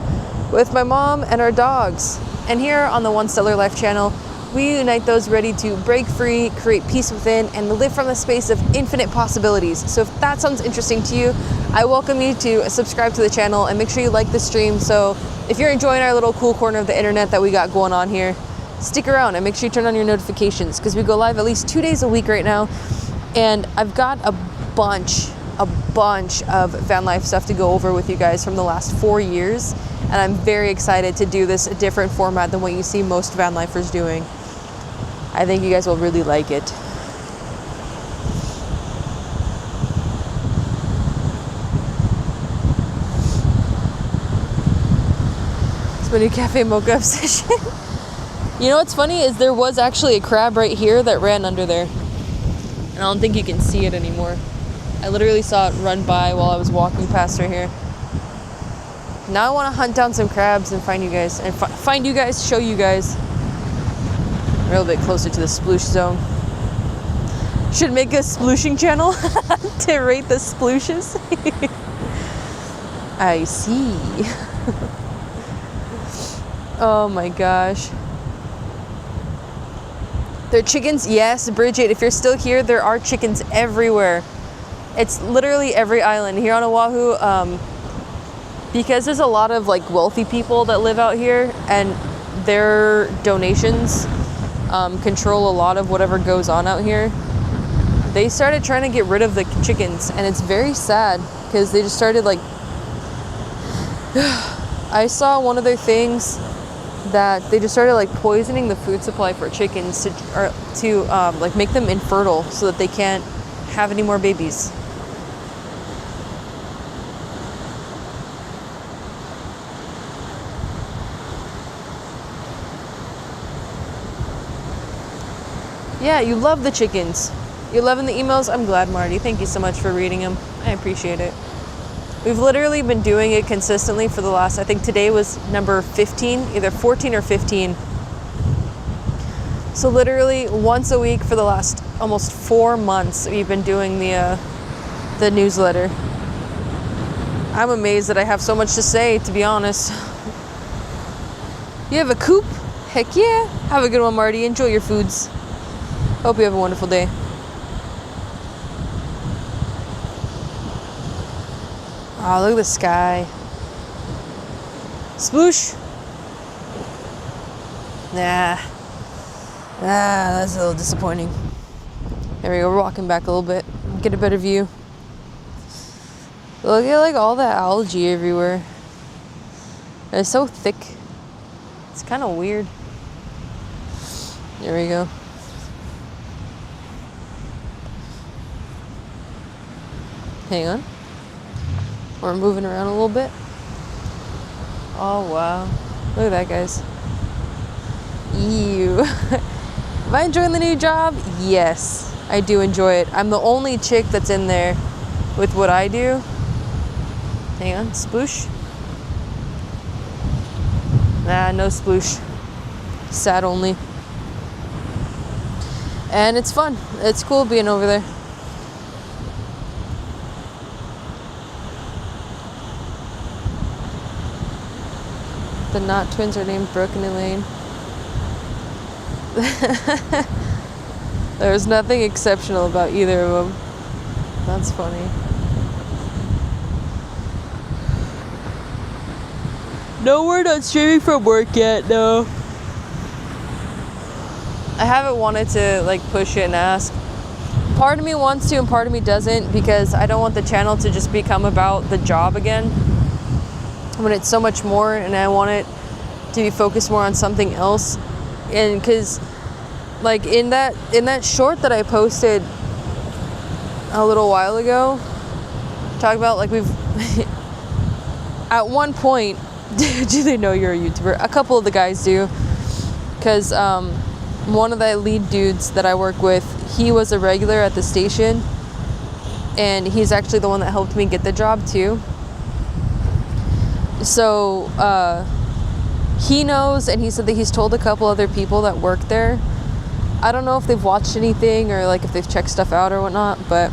with my mom and our dogs. And here on the One Stellar Life channel, we unite those ready to break free, create peace within, and live from a space of infinite possibilities. So if that sounds interesting to you, I welcome you to subscribe to the channel and make sure you like the stream. So if you're enjoying our little cool corner of the internet that we got going on here, stick around and make sure you turn on your notifications, because we go live at least 2 days a week right now. And I've got a bunch of van life stuff to go over with you guys from the last 4 years. And I'm very excited to do this a different format than what you see most van lifers doing. I think you guys will really like it. It's my new cafe mocha obsession. You know what's funny is there was actually a crab right here that ran under there. And I don't think you can see it anymore. I literally saw it run by while I was walking past right here. Now I want to hunt down some crabs and find you guys. And find you guys, show you guys. A little bit closer to the sploosh zone. Should make a splooshing channel to rate the splooshes. I see. Oh my gosh. They're chickens? Yes, Bridget, if you're still here, there are chickens everywhere. It's literally every island. Here on Oahu, because there's a lot of like wealthy people that live out here, and their donations control a lot of whatever goes on out here. They started trying to get rid of the chickens, and it's very sad because they just started like I saw one of their things that they just started like poisoning the food supply for chickens to like make them infertile so that they can't have any more babies. Yeah, you love the chickens. You're loving the emails? I'm glad, Marty. Thank you so much for reading them. I appreciate it. We've literally been doing it consistently for the last, I think today was number 15, either 14 or 15. So literally once a week for the last almost 4 months, we've been doing the newsletter. I'm amazed that I have so much to say, to be honest. You have a coop? Heck yeah. Have a good one, Marty. Enjoy your foods. Hope you have a wonderful day. Oh, look at the sky. Sploosh. Nah. That's a little disappointing. There we go. We're walking back a little bit. Get a better view. Look at like all that algae everywhere. It's so thick. It's kind of weird. There we go. Hang on. We're moving around a little bit. Oh, wow. Look at that, guys. Ew. Am I enjoying the new job? Yes, I do enjoy it. I'm the only chick that's in there with what I do. Hang on. Sploosh. Nah, no sploosh. Sad only. And it's fun. It's cool being over there. The Knot twins are named Brooke and Elaine. There's nothing exceptional about either of them. That's funny. No, we're not streaming from work yet, no. I haven't wanted to like push it and ask. Part of me wants to and part of me doesn't, because I don't want the channel to just become about the job again when it's so much more, and I want it to be focused more on something else. And because like in that short that I posted a little while ago, talk about like we've at one point do they know you're a YouTuber? A couple of the guys do, because one of the lead dudes that I work with, he was a regular at the station, and he's actually the one that helped me get the job too. So he knows, and he said that he's told a couple other people that work there. I don't know if they've watched anything or like if they've checked stuff out or whatnot, but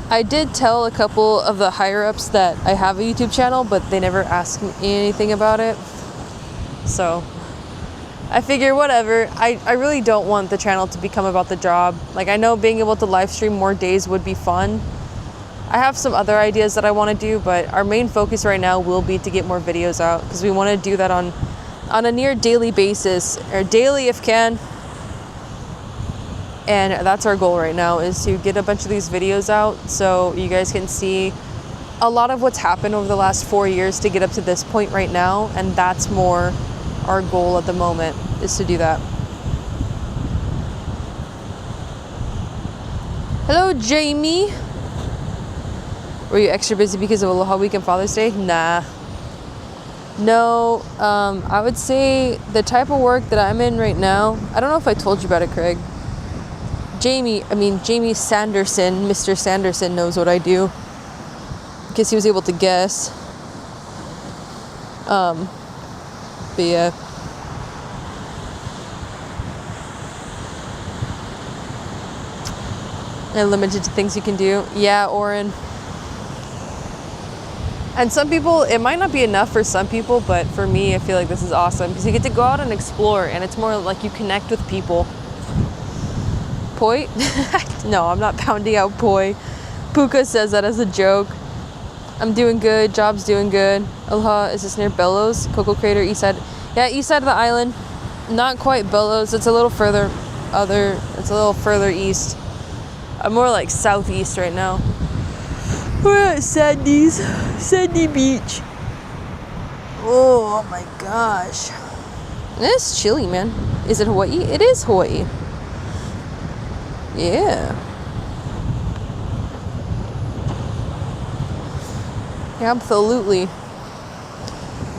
I did tell a couple of the higher ups that I have a YouTube channel, but they never asked me anything about it. So I figure whatever. I really don't want the channel to become about the job. Like, I know being able to live stream more days would be fun. I have some other ideas that I want to do, but our main focus right now will be to get more videos out, because we want to do that on a near daily basis, or daily if can. And that's our goal right now, is to get a bunch of these videos out so you guys can see a lot of what's happened over the last 4 years to get up to this point right now. And that's more our goal at the moment, is to do that. Hello, Jamie. Were you extra busy because of Aloha Week and Father's Day? Nah. No, I would say the type of work that I'm in right now, I don't know if I told you about it, Craig. Jamie Sanderson, Mr. Sanderson knows what I do, because he was able to guess. But yeah. And limited to things you can do. Yeah, Oren. And some people, it might not be enough for some people, but for me, I feel like this is awesome, because you get to go out and explore, and it's more like you connect with people. Poi? No, I'm not pounding out poi. Puka says that as a joke. I'm doing good. Job's doing good. Aloha, is this near Bellows? Cocoa Crater, east side. Yeah, east side of the island. Not quite Bellows. It's a little further east. I'm more like southeast right now. We're at Sandy Beach. Oh my gosh. It's chilly, man. Is it Hawaii? It is Hawaii. Yeah. Absolutely.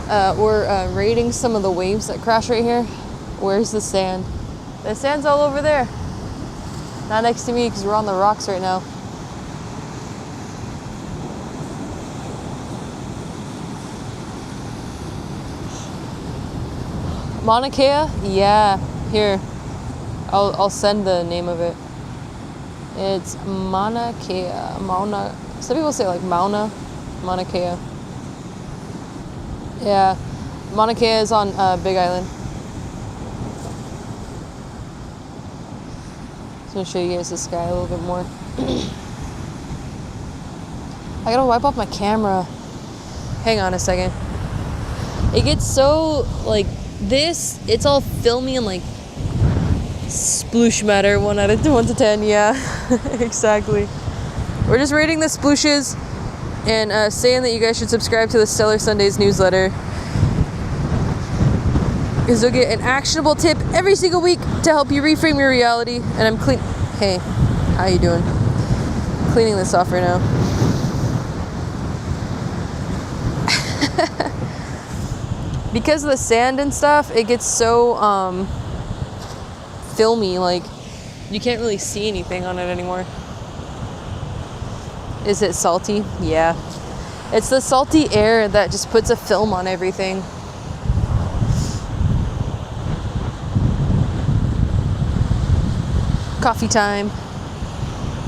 We're raiding some of the waves that crash right here. Where's the sand? The sand's all over there. Not next to me, because we're on the rocks right now. Mauna Kea? Yeah. Here. I'll send the name of it. It's Mauna Kea. Some people say like Mauna Kea. Yeah. Mauna Kea is on Big Island. Just gonna show you guys the sky a little bit more. I gotta wipe off my camera. Hang on a second. It gets so like this, it's all filmy and like sploosh matter. 1 to 10, yeah. Exactly. We're just rating the splooshes and saying that you guys should subscribe to the Stellar Sundays newsletter, because you'll get an actionable tip every single week to help you reframe your reality. And I'm Hey, how you doing? Cleaning this off right now. Because of the sand and stuff, it gets so filmy, like you can't really see anything on it anymore. Is it salty? Yeah. It's the salty air that just puts a film on everything. Coffee time.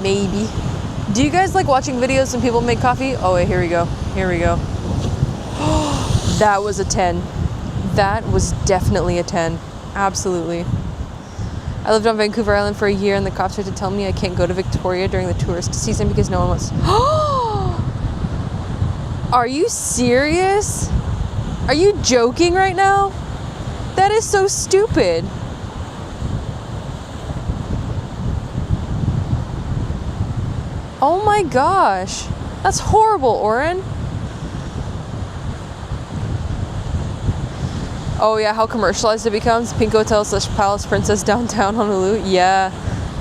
Maybe. Do you guys like watching videos when people make coffee? Oh wait, here we go. That was a 10. That was definitely a 10. Absolutely. I lived on Vancouver Island for a year, and the cops tried to tell me I can't go to Victoria during the tourist season because no one wants. Are you serious? Are you joking right now? That is so stupid. Oh my gosh. That's horrible, Oren. Oh yeah, how commercialized it becomes. Pink Hotel / Palace Princess downtown Honolulu. Yeah,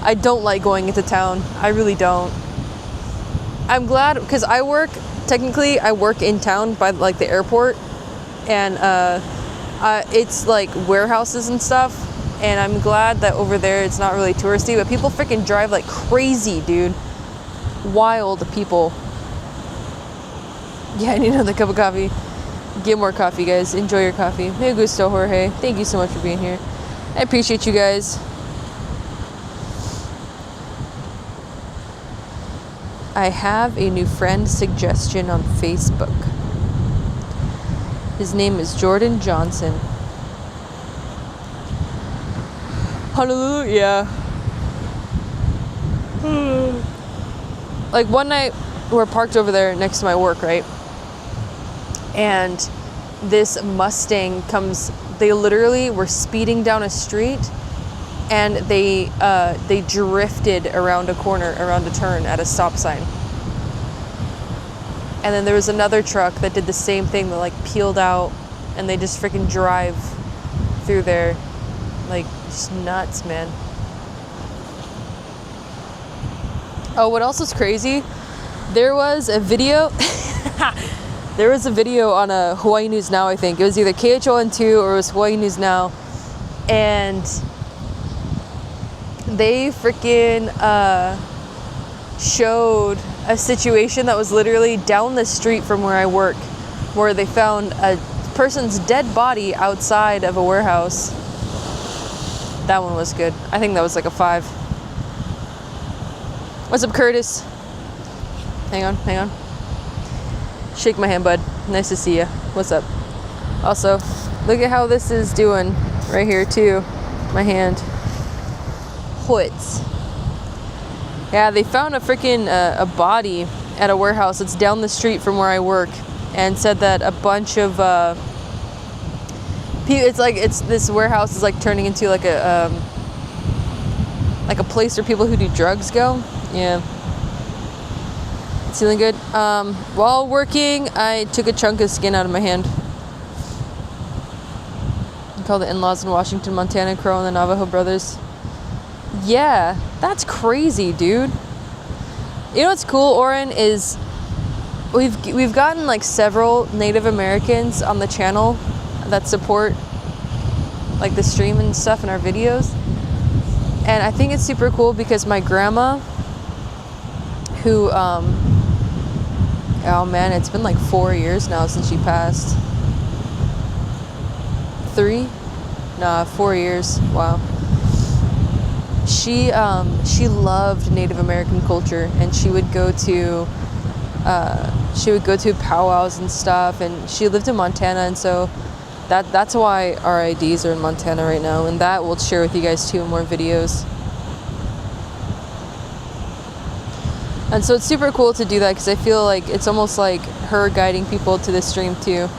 I don't like going into town. I really don't. I'm glad because I work in town by like the airport, and it's like warehouses and stuff. And I'm glad that over there it's not really touristy, but people freaking drive like crazy, dude. Wild people. Yeah, I need another cup of coffee. Get more coffee, guys. Enjoy your coffee. Me gusto, Jorge. Thank you so much for being here. I appreciate you guys. I have a new friend suggestion on Facebook. His name is Jordan Johnson. Honolulu, yeah. Like one night, we're parked over there next to my work, right? And this Mustang comes, they literally were speeding down a street, and they drifted around a corner, around a turn at a stop sign. And then there was another truck that did the same thing, that like peeled out, and they just freaking drive through there. Like, just nuts, man. Oh, what else is crazy? There was a video. There was a video on Hawaii News Now, I think. It was either KHON2 or it was Hawaii News Now. And they freaking showed a situation that was literally down the street from where I work, where they found a person's dead body outside of a warehouse. That one was good. I think that was like a 5. What's up, Curtis? Hang on. Shake my hand, bud. Nice to see you. What's up? Also, look at how this is doing right here too. My hand. Hoots. Yeah, they found a freaking a body at a warehouse. It's down the street from where I work, and said that a bunch of this warehouse is like turning into like a place where people who do drugs go. Yeah. Feeling good. While working, I took a chunk of skin out of my hand. I call the in-laws in Washington, Montana, Crow, and the Navajo brothers. Yeah, that's crazy, dude. You know what's cool, Oren, is we've gotten like several Native Americans on the channel that support like the stream and stuff in our videos. And I think it's super cool because my grandma, who oh man, it's been like 4 years now since she passed. 3? Nah, 4 years. Wow. She loved Native American culture, and she would go to powwows and stuff, and she lived in Montana, and so that's why our IDs are in Montana right now, and that we'll share with you guys too in more videos. And so it's super cool to do that because I feel like it's almost like her guiding people to the stream too.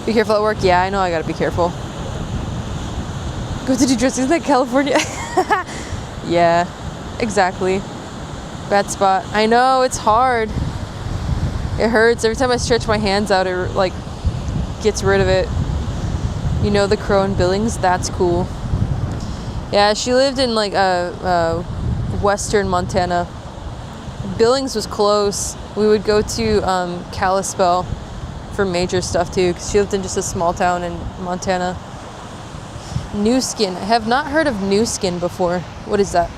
Be careful at work. Yeah, I know I gotta be careful. Go to New Jersey, isn't that California? Yeah, exactly. Bad spot. I know, it's hard. It hurts. Every time I stretch my hands out, it like gets rid of it. You know, the Crow in Billings? That's cool. Yeah, she lived in like western Montana. Billings was close. We would go to Kalispell for major stuff too, because she lived in just a small town in Montana. New Skin. I have not heard of New Skin before. What is that?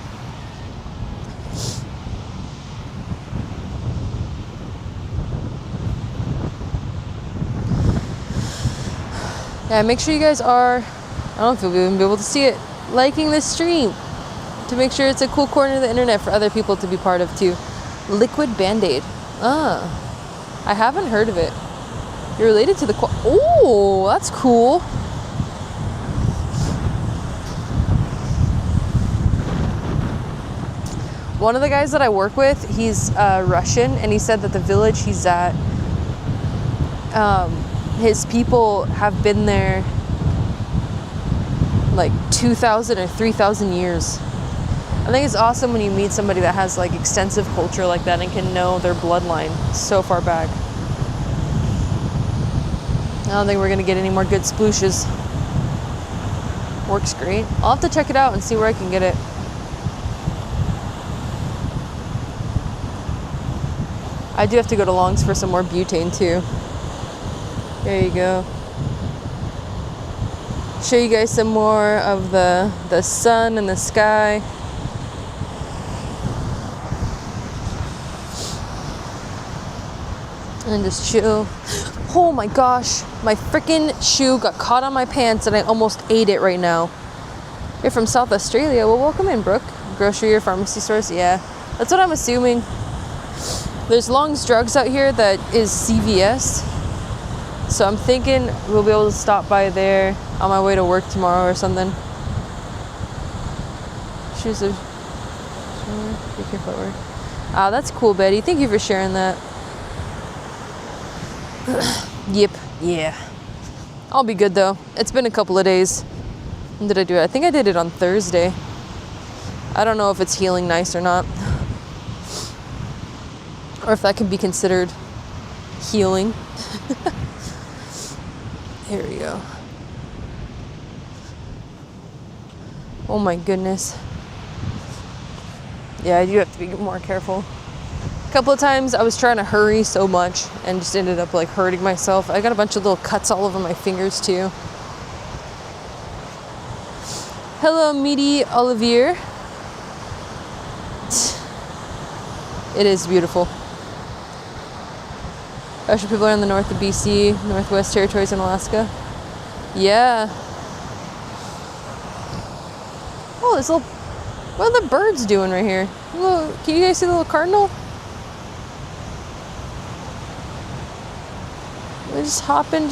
Yeah, make sure you guys are, I don't know if you'll even be able to see it, liking this stream to make sure it's a cool corner of the internet for other people to be part of too. Liquid Band-Aid. I haven't heard of it. You're related to the oh, that's cool. One of the guys that I work with, he's Russian, and he said that the village he's at, his people have been there like 2,000 or 3,000 years. I think it's awesome when you meet somebody that has like extensive culture like that and can know their bloodline so far back. I don't think we're gonna get any more good splooshes. Works great. I'll have to check it out and see where I can get it. I do have to go to Long's for some more butane too. There you go. Show you guys some more of the sun and the sky. And just chill. Oh my gosh, my freaking shoe got caught on my pants and I almost ate it right now. You're from South Australia. Well, welcome in, Brooke. Grocery or pharmacy stores? Yeah, that's what I'm assuming. There's Long's Drugs out here that is CVS. So I'm thinking we'll be able to stop by there on my way to work tomorrow or something. Shoes are... Be careful at work. Ah, that's cool, Betty. Thank you for sharing that. Yep. Yeah. I'll be good though. It's been a couple of days. When did I do it? I think I did it on Thursday. I don't know if it's healing nice or not. Or if that can be considered healing. Here we go. Oh my goodness. Yeah, I do have to be more careful. A couple of times I was trying to hurry so much and just ended up like hurting myself. I got a bunch of little cuts all over my fingers too. Hello, Meaty Olivier. It is beautiful. Especially people are in the north of BC, Northwest Territories, and Alaska. Yeah. Oh, this little... What are the birds doing right here? Look, can you guys see the little cardinal? They're just hopping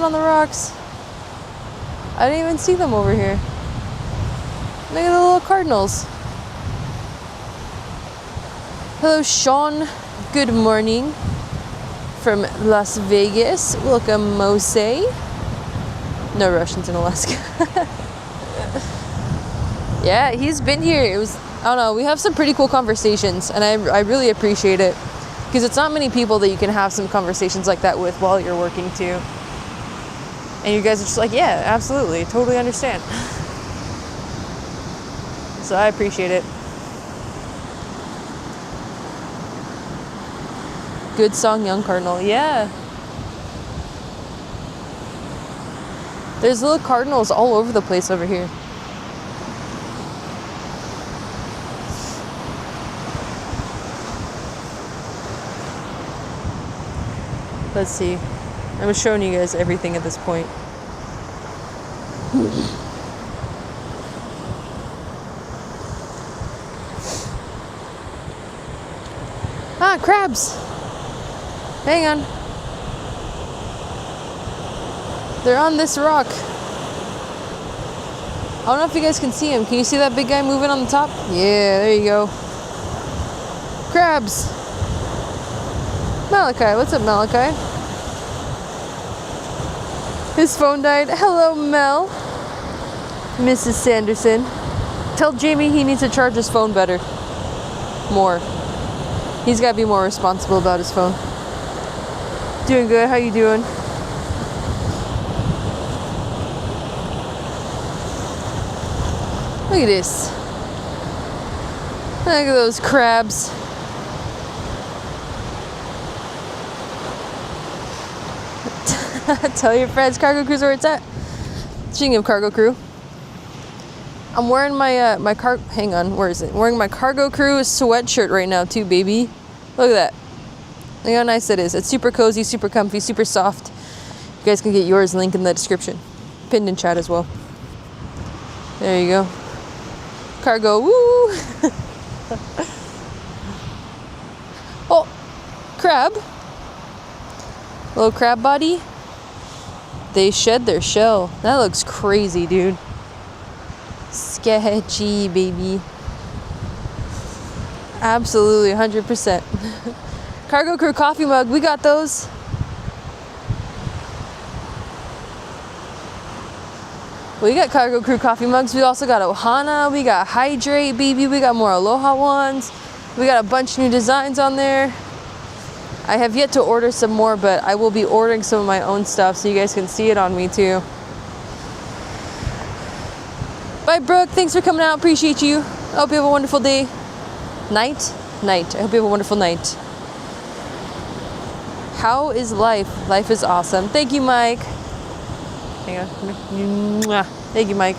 on the rocks. I didn't even see them over here. Look at the little cardinals. Hello, Sean. Good morning. From Las Vegas. Welcome, Mose. No Russians in Alaska. Yeah, he's been here. It was, I don't know, we have some pretty cool conversations, and I really appreciate it. Because it's not many people that you can have some conversations like that with while you're working too. And you guys are just like, yeah, absolutely, totally understand. So I appreciate it. Good song, Young Cardinal. Yeah. There's little cardinals all over the place over here. Let's see. I'm showing you guys everything at this point. Ah, crabs. Hang on. They're on this rock. I don't know if you guys can see him. Can you see that big guy moving on the top? Yeah, there you go. Crabs. Malachi. What's up, Malachi? His phone died. Hello, Mel. Mrs. Sanderson. Tell Jamie he needs to charge his phone better. More. He's got to be more responsible about his phone. Doing good. How you doing? Look at this. Look at those crabs. Tell your friends, Cargo Crew's where it's at. Speaking of Cargo Crew, I'm wearing my hang on, where is it? I'm wearing my Cargo Crew sweatshirt right now too, baby. Look at that. Look how nice it is. It's super cozy, super comfy, super soft. You guys can get yours, link in the description. Pinned in chat as well. There you go. Cargo, woo! Oh, crab. Little crab body. They shed their shell. That looks crazy, dude. Sketchy, baby. Absolutely, 100%. Cargo Crew coffee mug, we got those. We got Cargo Crew coffee mugs. We also got Ohana. We got Hydrate, baby. We got more Aloha ones. We got a bunch of new designs on there. I have yet to order some more, but I will be ordering some of my own stuff so you guys can see it on me too. Bye, Brooke. Thanks for coming out. Appreciate you. I hope you have a wonderful day. Night. I hope you have a wonderful night. How is life? Life is awesome. Thank you, Mike. Hang on. Thank you, Mike.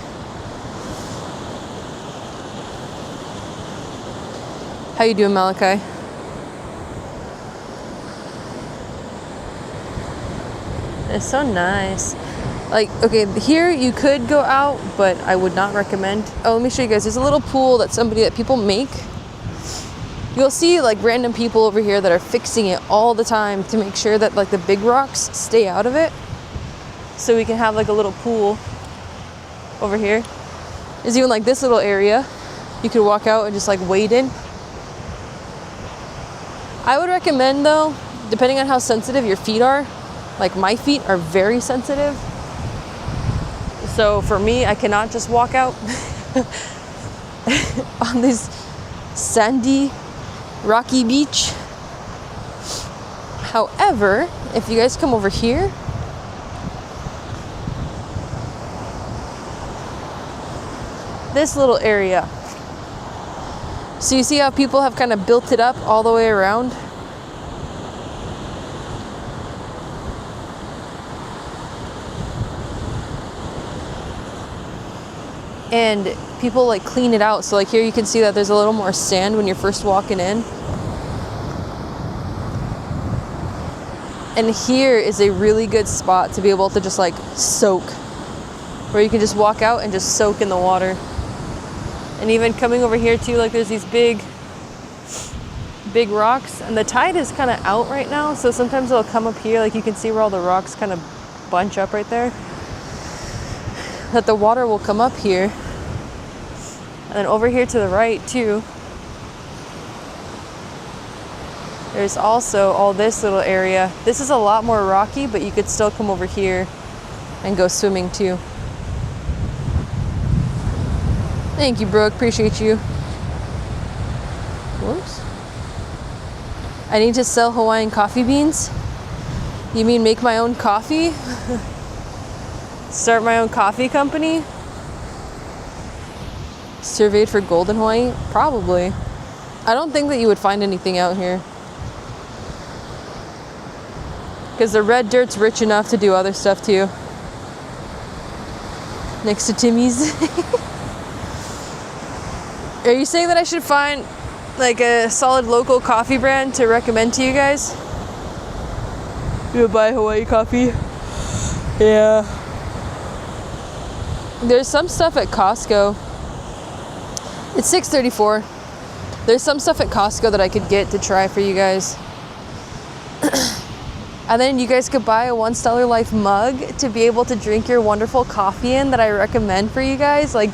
How you doing, Malachi? It's so nice. Like, okay, here you could go out, but I would not recommend. Oh, let me show you guys. There's a little pool that people make. You'll see like random people over here that are fixing it all the time to make sure that like the big rocks stay out of it. So we can have like a little pool over here. There's even like this little area you could walk out and just like wade in. I would recommend though, depending on how sensitive your feet are, like my feet are very sensitive. So for me, I cannot just walk out on this sandy, rocky beach. However, if you guys come over here, this little area. So you see how people have kind of built it up all the way around? And people like clean it out. So like here you can see that there's a little more sand when you're first walking in. And here is a really good spot to be able to just like soak, where you can just walk out and just soak in the water. And even coming over here too, like there's these big rocks, and the tide is kind of out right now, so sometimes it'll come up here, like you can see where all the rocks kind of bunch up right there, that the water will come up here. And then over here to the right too, there's also all this little area. This is a lot more rocky, but you could still come over here and go swimming too. Thank you, Brooke. Appreciate you. Whoops. I need to sell Hawaiian coffee beans? You mean make my own coffee? Start my own coffee company? Surveyed for gold in Hawaii? Probably. I don't think that you would find anything out here, because the red dirt's rich enough to do other stuff too. Next to Timmy's. Are you saying that I should find like a solid local coffee brand to recommend to you guys? You would buy Hawaii coffee? Yeah. There's some stuff at Costco. It's $6.34. There's some stuff at Costco that I could get to try for you guys. And then you guys could buy a One Stellar Life mug to be able to drink your wonderful coffee in that I recommend for you guys. Like,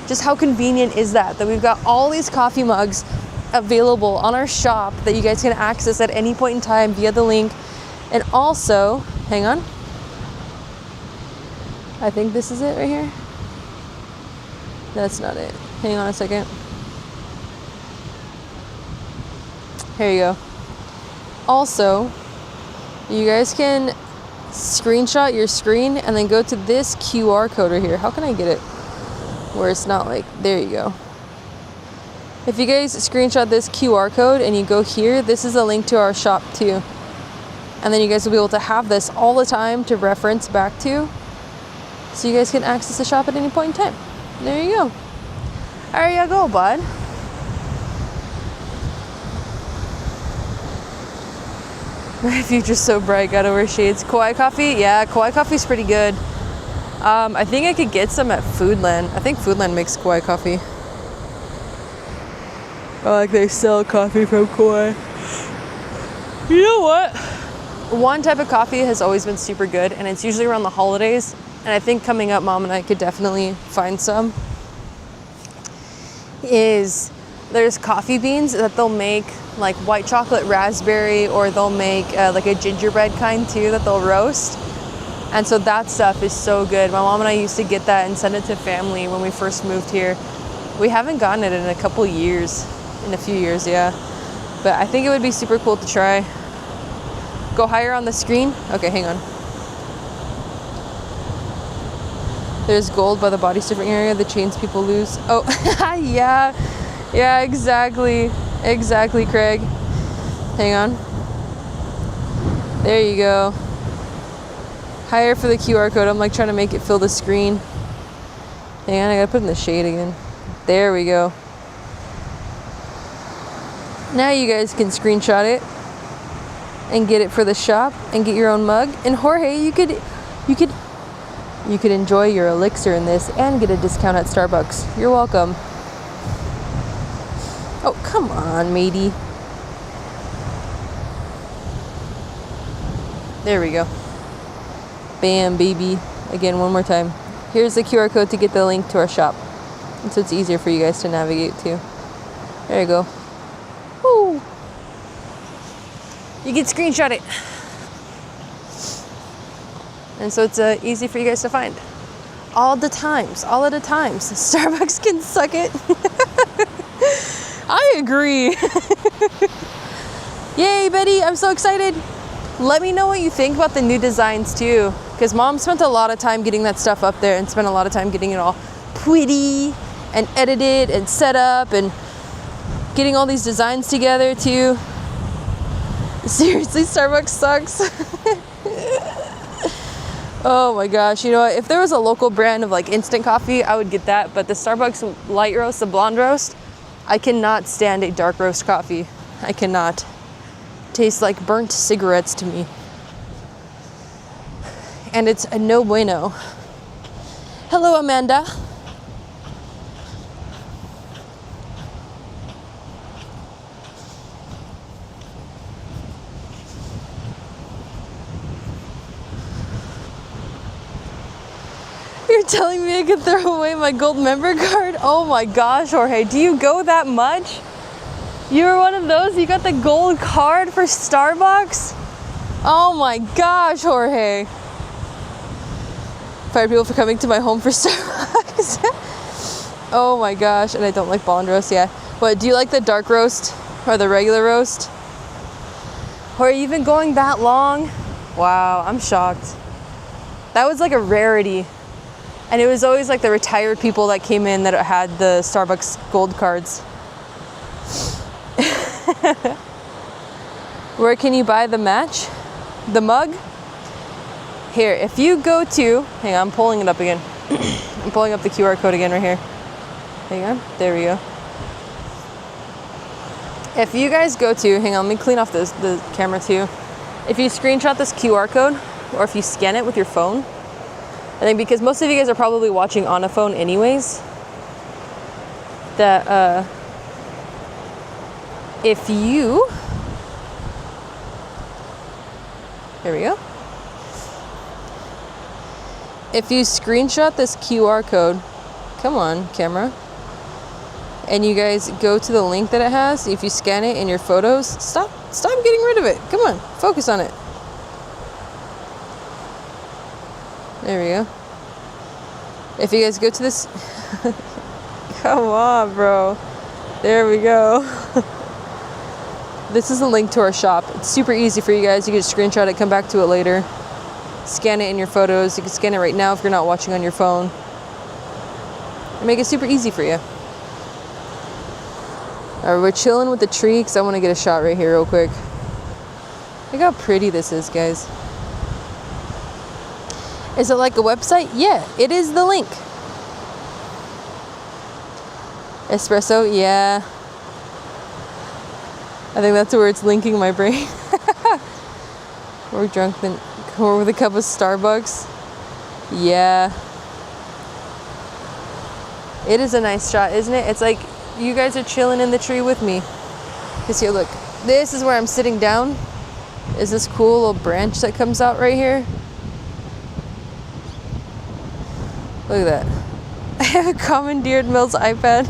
just how convenient is that we've got all these coffee mugs available on our shop that you guys can access at any point in time via the link. And also, hang on, I think this is it right here. That's not it. Hang on a second. Here you go. Also, you guys can screenshot your screen and then go to this QR code right here. How can I get it where it's not like, there you go. If you guys screenshot this QR code and you go here, this is a link to our shop too. And then you guys will be able to have this all the time to reference back to, so you guys can access the shop at any point in time. There you go. There you go, bud. My future's so bright, gotta wear shades. Kauai coffee? Yeah, Kauai coffee's pretty good. I think I could get some at Foodland. I think Foodland makes Kauai coffee. Oh, like they sell coffee from Kauai. You know what? One type of coffee has always been super good, and it's usually around the holidays. And I think coming up, Mom and I could definitely find some. There's coffee beans that they'll make like white chocolate raspberry, or they'll make like a gingerbread kind too that they'll roast. And so that stuff is so good. My mom and I used to get that and send it to family when we first moved here. We haven't gotten it in a few years, yeah. But I think it would be super cool to try. Go higher on the screen. Okay, hang on. There's gold by the body stripping area, the chains people lose. Oh, yeah. Yeah, exactly. Exactly, Craig. Hang on. There you go. Higher for the QR code. I'm like trying to make it fill the screen. Hang on, I gotta put it in the shade again. There we go. Now you guys can screenshot it and get it for the shop and get your own mug. And Jorge, you could enjoy your elixir in this and get a discount at Starbucks. You're welcome. Oh, come on, matey. There we go. Bam, baby. Again, one more time. Here's the QR code to get the link to our shop. And so it's easier for you guys to navigate to. There you go. Woo! You can screenshot it. And so it's easy for you guys to find. All at the times. Starbucks can suck it. I agree. Yay, Betty, I'm so excited. Let me know what you think about the new designs too. Because Mom spent a lot of time getting that stuff up there and spent a lot of time getting it all pretty and edited and set up and getting all these designs together too. Seriously, Starbucks sucks. Oh my gosh, you know what? If there was a local brand of like instant coffee, I would get that. But the Starbucks light roast, the blonde roast, I cannot stand a dark roast coffee. I cannot. Tastes like burnt cigarettes to me. And it's a no bueno. Hello, Amanda. You're telling me I could throw away my gold member card? Oh my gosh, Jorge, do you go that much? You were one of those? You got the gold card for Starbucks? Oh my gosh, Jorge. Fired people for coming to my home for Starbucks. Oh my gosh, and I don't like blonde roast, yeah. What, do you like the dark roast or the regular roast? Or are you even going that long? Wow, I'm shocked. That was like a rarity. And it was always like the retired people that came in that had the Starbucks gold cards. Where can you buy the match? The mug? Here, if you go to, hang on, I'm pulling it up again. I'm pulling up the QR code again right here. Hang on, there we go. If you guys go to, hang on, let me clean off the camera too. If you screenshot this QR code, or if you scan it with your phone, I think because most of you guys are probably watching on a phone anyways, that if you, there we go. If you screenshot this QR code, come on, camera, and you guys go to the link that it has, if you scan it in your photos, stop getting rid of it. Come on, focus on it. There we go. If you guys go to this, come on, bro. There we go. This is a link to our shop. It's super easy for you guys. You can just screenshot it, come back to it later. Scan it in your photos. You can scan it right now if you're not watching on your phone. And make it super easy for you. All right, we're chilling with the tree because I want to get a shot right here real quick. Look how pretty this is, guys. Is it like a website? Yeah, it is the link. Espresso, yeah. I think that's where it's linking my brain. We're drunk then. Or with a cup of Starbucks. Yeah. It is a nice shot, isn't it? It's like you guys are chilling in the tree with me. Because here, look. This is where I'm sitting down. is this cool little branch that comes out right here. Look at that. I have commandeered Mill's iPad.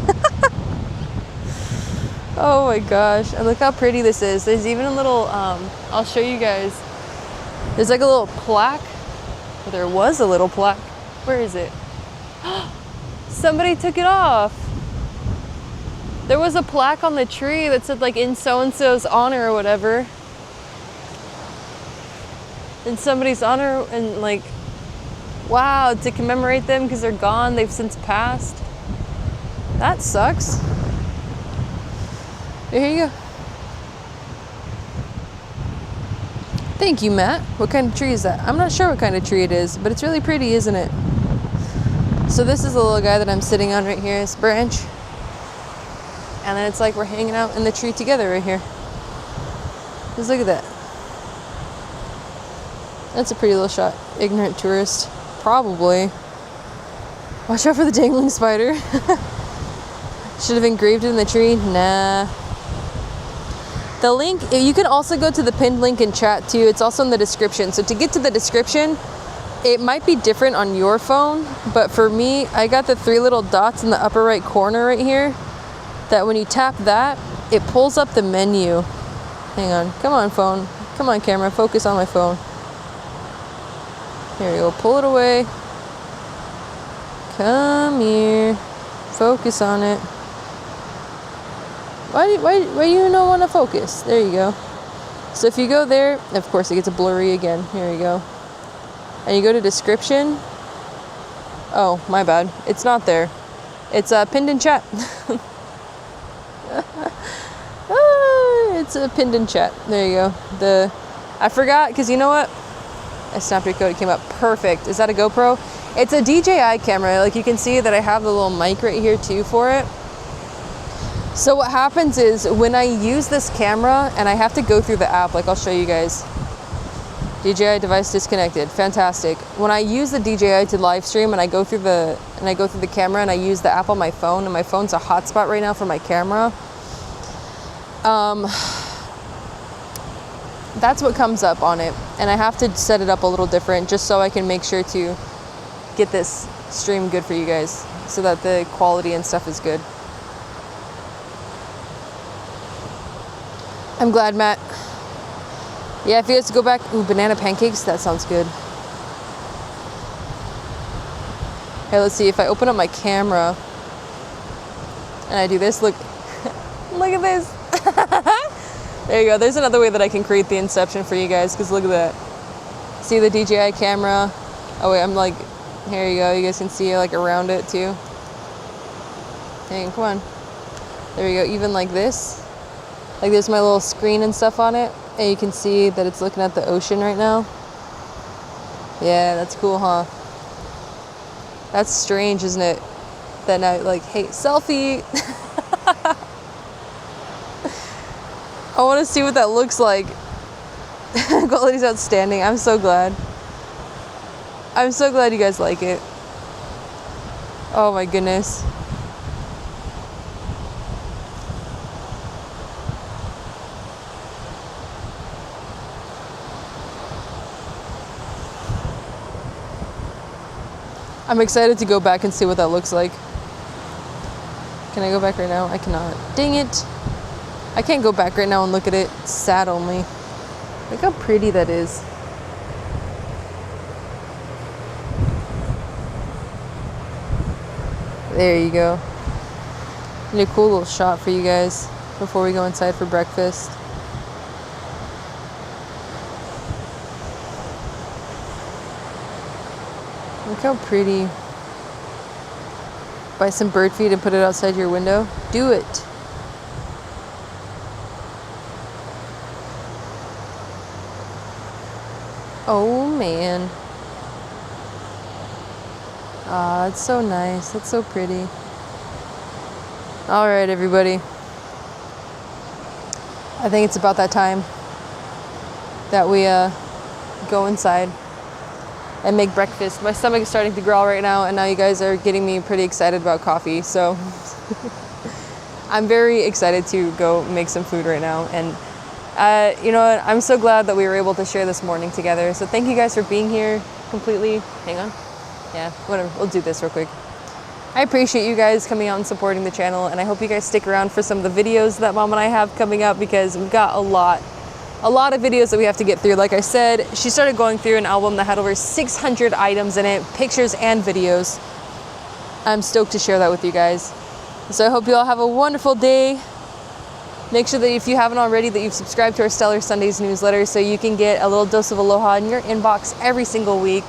Oh my gosh. And look how pretty this is. There's even a little, I'll show you guys. There's like a little plaque. Well, there was a little plaque. Where is it? Somebody took it off. There was a plaque on the tree that said like in so-and-so's honor or whatever. In somebody's honor, and like, wow, to commemorate them because they're gone. They've since passed. That sucks. Here you go. Thank you, Matt. What kind of tree is that? I'm not sure what kind of tree it is, but it's really pretty, isn't it? So this is the little guy that I'm sitting on right here, this branch. And then it's like we're hanging out in the tree together right here. Just look at that. That's a pretty little shot. Ignorant tourist. Probably. Watch out for the dangling spider. Should have engraved it in the tree. Nah. The link, you can also go to the pinned link in chat too. It's also in the description. So to get to the description, it might be different on your phone, but for me, I got the 3 little dots in the upper right corner right here, that when you tap that, it pulls up the menu. Hang on. Come on, phone. Come on, camera. Focus on my phone. Here we go. Pull it away. Come here. Focus on it. Why do you not want to focus? There you go. So if you go there, of course it gets blurry again. Here you go. And you go to description. Oh, my bad. It's not there. It's pinned in chat. It's pinned in chat. There you go. I forgot, because you know what? I snapped your code. It came up perfect. Is that a GoPro? It's a DJI camera. Like you can see that I have the little mic right here too for it. So what happens is when I use this camera and I have to go through the app, like I'll show you guys. DJI device disconnected. Fantastic. When I use the DJI to live stream and I go through the camera and I use the app on my phone, and my phone's a hotspot right now for my camera. That's what comes up on it, and I have to set it up a little different just so I can make sure to get this stream good for you guys, so that the quality and stuff is good. I'm glad, Matt. Yeah, if you guys go back, ooh, banana pancakes, that sounds good. Okay, let's see, if I open up my camera and I do this, look, look at this. There you go, there's another way that I can create the inception for you guys, because look at that. See the DJI camera? Oh wait, I'm like, here you go, you guys can see like around it too. Dang, come on. There you go, even like this. Like there's my little screen and stuff on it, and you can see that it's looking at the ocean right now. Yeah, that's cool, huh? That's strange, isn't it? That now, like, hey, selfie! I want to see what that looks like. Quality's outstanding. I'm so glad. I'm so glad you guys like it. Oh my goodness. I'm excited to go back and see what that looks like. Can I go back right now? I cannot. Dang it. I can't go back right now and look at it. It's sad only. Look how pretty that is. There you go. Need a cool little shot for you guys before we go inside for breakfast. Look how pretty. Buy some bird feed and put it outside your window. Do it. Oh man. Ah, it's so nice. That's so pretty. All right, everybody. I think it's about that time that we go inside and make breakfast. My stomach is starting to growl right now, and now you guys are getting me pretty excited about coffee, so I'm very excited to go make some food right now. And You know what? I'm so glad that we were able to share this morning together. So thank you guys for being here completely. Hang on. Yeah, whatever. We'll do this real quick. I appreciate you guys coming out and supporting the channel, and I hope you guys stick around for some of the videos that Mom and I have coming up, because we've got a lot of videos that we have to get through. Like I said, she started going through an album that had over 600 items in it, pictures and videos. I'm stoked to share that with you guys. So I hope you all have a wonderful day. Make sure that if you haven't already, that you've subscribed to our Stellar Sundays newsletter so you can get a little dose of aloha in your inbox every single week.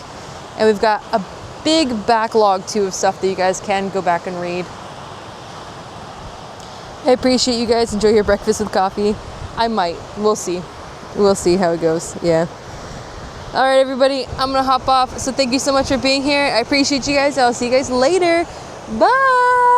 And we've got a big backlog too of stuff that you guys can go back and read. I appreciate you guys. Enjoy your breakfast with coffee. I might. We'll see. We'll see how it goes. Yeah. All right, everybody. I'm going to hop off. So thank you so much for being here. I appreciate you guys. I'll see you guys later. Bye.